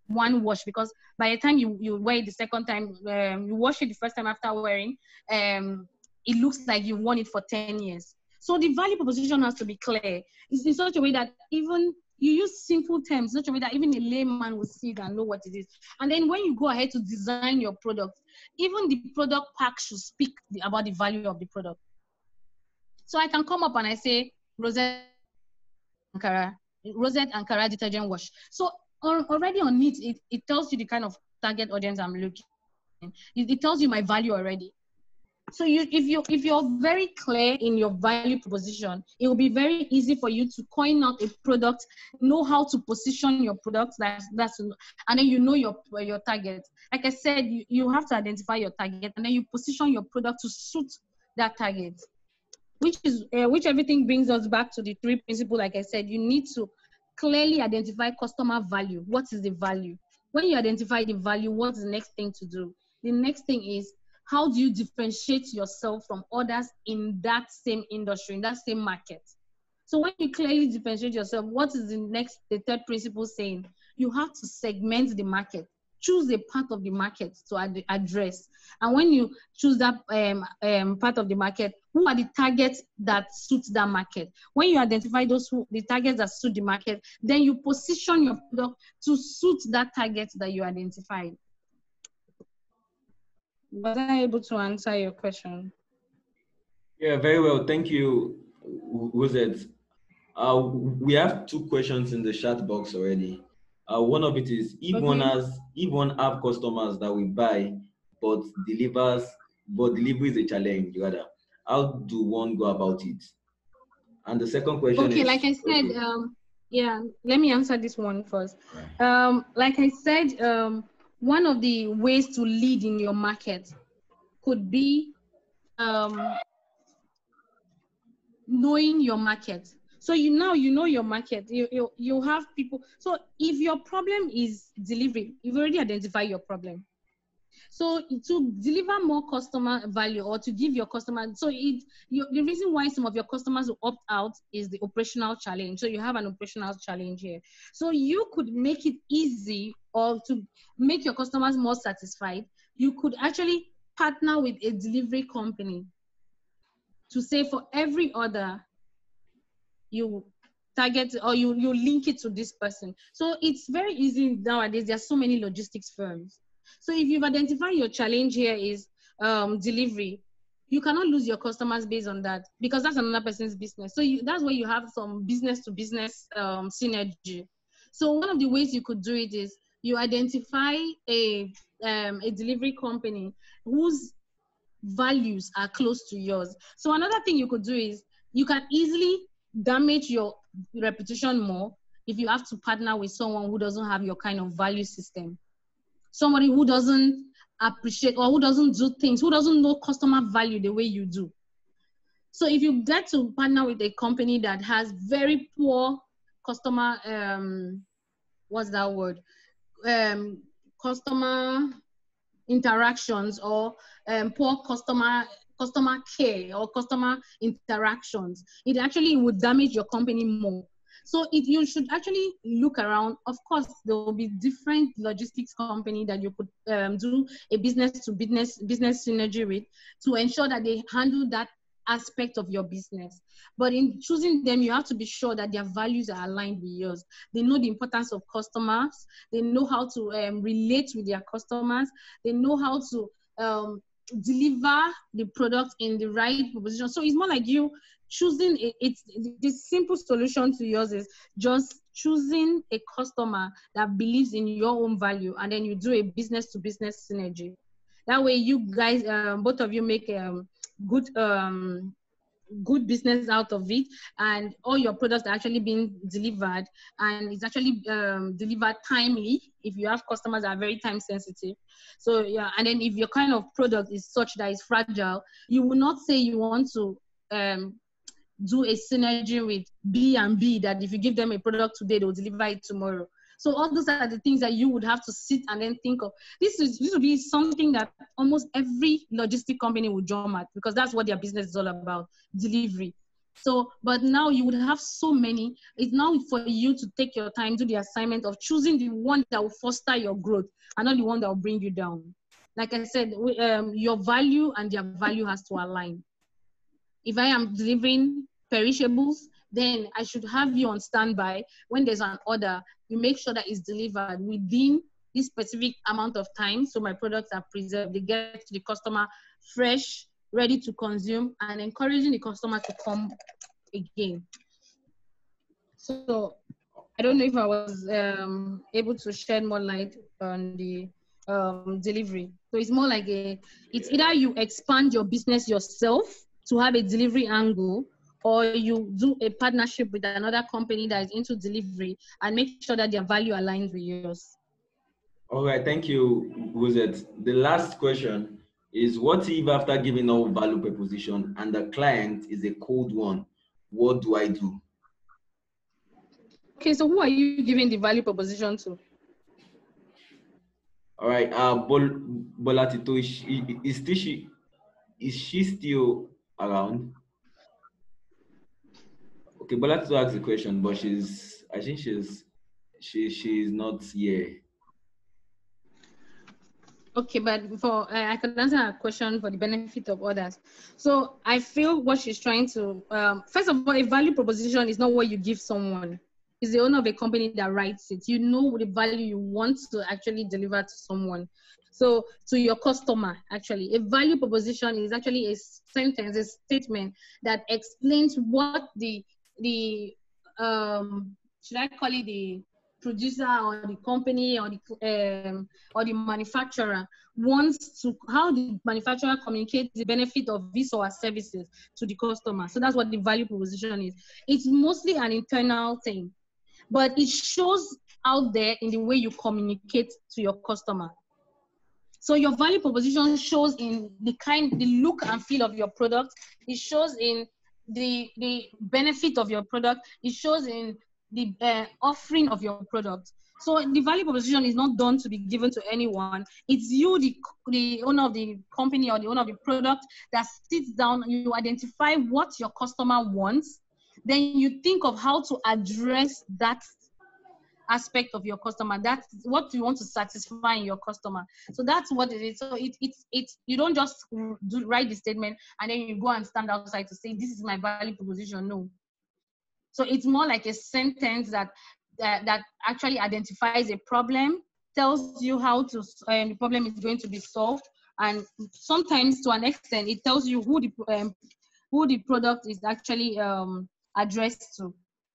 one wash, because by the time you wear it the second time, you wash it the first time after wearing, it looks like you worn it for 10 years. So the value proposition has to be clear. It's in such a way that even you use simple terms, in such a way that even a layman will see it and know what it is. And then when you go ahead to design your product, even the product pack should speak about the value of the product. So I can come up and I say, Rosette Ankara detergent wash. So already on it tells you the kind of target audience I'm looking at. It tells you my value already. So if you're very clear in your value proposition, it will be very easy for you to coin out a product, know how to position your product, and then you know your target. Like I said, you have to identify your target, and then you position your product to suit that target. Which everything brings us back to the three principles. Like I said, you need to clearly identify customer value. What is the value? When you identify the value, what's the next thing to do? The next thing is, how do you differentiate yourself from others in that same industry, in that same market? So when you clearly differentiate yourself, what is the third principle saying? You have to segment the market. Choose a part of the market to address. And when you choose that part of the market, who are the targets that suit that market? When you identify the targets that suit the market, then you position your product to suit that target that you identified. Was I able to answer your question? Yeah, very well. Thank you, Rosette. We have two questions in the chat box already. One of it is, if one have customers that will buy, but delivery is a challenge, rather, how do one go about it? And the second question Okay, is, like I said, yeah, let me answer this one first. Like I said, one of the ways to lead in your market could be knowing your market. So you know your market. You have people. So if your problem is delivery, you've already identified your problem. So to deliver more customer value or to give your customer, the reason why some of your customers will opt out is the operational challenge. So you have an operational challenge here. So you could make it easy, or to make your customers more satisfied, you could actually partner with a delivery company to say for every order you target, or you link it to this person. So it's very easy nowadays. There are so many logistics firms. So if you've identified your challenge here is delivery, you cannot lose your customers based on that, because that's another person's business. So that's where you have some business to business synergy. So one of the ways you could do it is you identify a delivery company whose values are close to yours. So another thing you could do is you can easily damage your reputation more if you have to partner with someone who doesn't have your kind of value system. Somebody who doesn't appreciate, or who doesn't do things, who doesn't know customer value the way you do. So if you get to partner with a company that has very poor customer, what's that word? Customer interactions, or poor customer care or customer interactions, it actually would damage your company more. So you should actually look around. Of course, there will be different logistics company that you could do a business to business synergy with, to ensure that they handle that aspect of your business. But in choosing them, you have to be sure that their values are aligned with yours. They know the importance of customers. They know how to relate with their customers. They know how to deliver the product in the right position. So it's more like you choosing the simple solution to yours is just choosing a customer that believes in your own value, and then you do a business to business synergy. That way you guys, both of you, make good business out of it, and all your products are actually being delivered, and it's actually delivered timely if you have customers that are very time sensitive. So yeah, and then if your kind of product is such that it's fragile, you will not say you want to do a synergy with B and B, that if you give them a product today, they'll deliver it tomorrow. So all those are the things that you would have to sit and then think of. This would be something that almost every logistic company would jump at, because that's what their business is all about, delivery. So, but now you would have so many. It's now for you to take your time, do the assignment of choosing the one that will foster your growth, and not the one that will bring you down. Like I said, your value and their value has to align. If I am delivering perishables, then I should have you on standby. When there's an order, you make sure that it's delivered within this specific amount of time, so my products are preserved. They get to the customer fresh, ready to consume, and encouraging the customer to come again. So I don't know if I was able to shed more light on the delivery. So it's more like it's either you expand your business yourself to have a delivery angle, or you do a partnership with another company that is into delivery and make sure that their value aligns with yours. All right, thank you, Rosette. The last question is, what if after giving all value proposition and the client is a cold one? What do I do? Okay, so who are you giving the value proposition to? All right, Bolatito, is she still around? Okay, Bolatito asked the question, but I think she's not here. Okay, but I can answer a question for the benefit of others. So I feel what she's trying to, first of all, a value proposition is not what you give someone. It's the owner of a company that writes it. You know the value you want to actually deliver to someone. So to your customer, actually, a value proposition is actually a sentence, a statement that explains what should I call it, producer or the company or the manufacturer wants to, how the manufacturer communicates the benefit of his or her services to the customer. So that's what the value proposition is. It's mostly an internal thing, but it shows out there in the way you communicate to your customer. So your value proposition shows in the look and feel of your product. It shows in the benefit of your product. It shows in the offering of your product. So the value proposition is not done to be given to anyone. It's you, the owner of the company or the owner of the product, that sits down, you identify what your customer wants, then you think of how to address that aspect of your customer. That's what you want to satisfy in your customer. So that's what it is. So it's you don't just write the statement and then you go and stand outside to say this is my value proposition. No. So it's more like a sentence that actually identifies a problem, tells you how to the problem is going to be solved, and sometimes to an extent it tells you who the product is actually addressed to.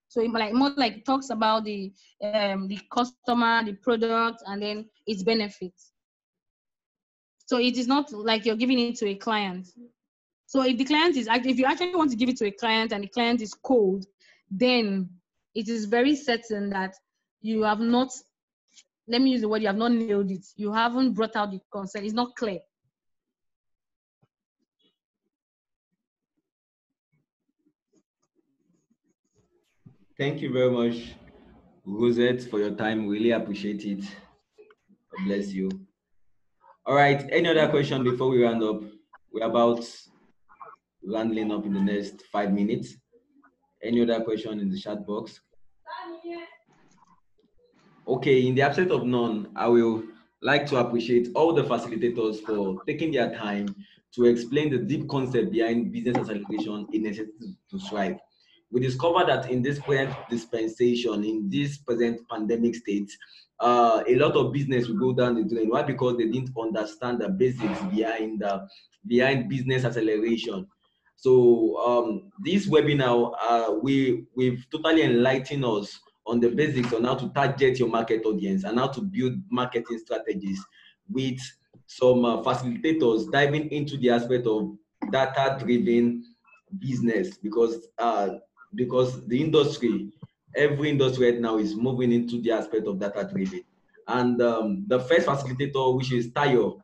So it more like talks about the customer, the product, and then its benefits. So it is not like you're giving it to a client. So if the client is, if you actually want to give it to a client and the client is cold, then it is very certain that you have not, let me use the word, you have not nailed it. You haven't brought out the concept. It's not clear. Thank you very much, Rosette, for your time. Really appreciate it. God bless you. All right. Any other question before we round up? We're about rounding up in the next 5 minutes. Any other question in the chat box? Okay, in the absence of none, I will like to appreciate all the facilitators for taking their time to explain the deep concept behind business acceleration in necessity to thrive. We discovered that in this present dispensation, in this present pandemic state, a lot of business will go down the drain. Why? Because they didn't understand the basics behind business acceleration. So this webinar, we've totally enlightened us on the basics on how to target your market audience and how to build marketing strategies, with some facilitators diving into the aspect of data-driven business, because the industry, every industry right now is moving into the aspect of data-driven. And the first facilitator, which is Tayo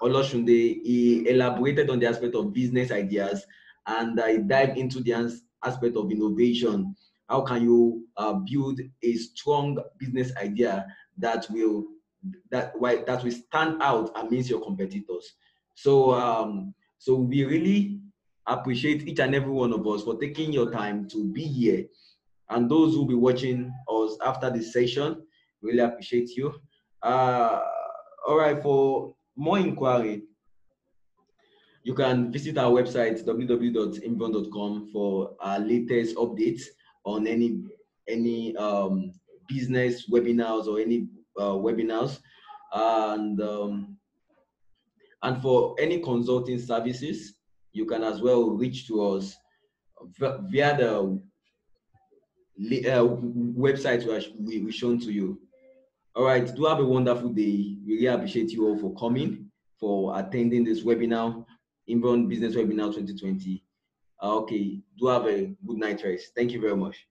Oloshunde, he elaborated on the aspect of business ideas, and he dived into the aspect of innovation. How can you build a strong business idea that will stand out amidst your competitors? So we really appreciate each and every one of us for taking your time to be here, and those who will be watching us after this session, really appreciate you. All right, for more inquiry, you can visit our website www.emmviron.com for our latest updates on any business webinars or any webinars, and for any consulting services, you can as well reach to us via the website we shown to you. All right, do have a wonderful day. We really appreciate you all for coming, for attending this webinar, Emmviron Business Webinar 2020. Okay, do have a good night rest. Thank you very much.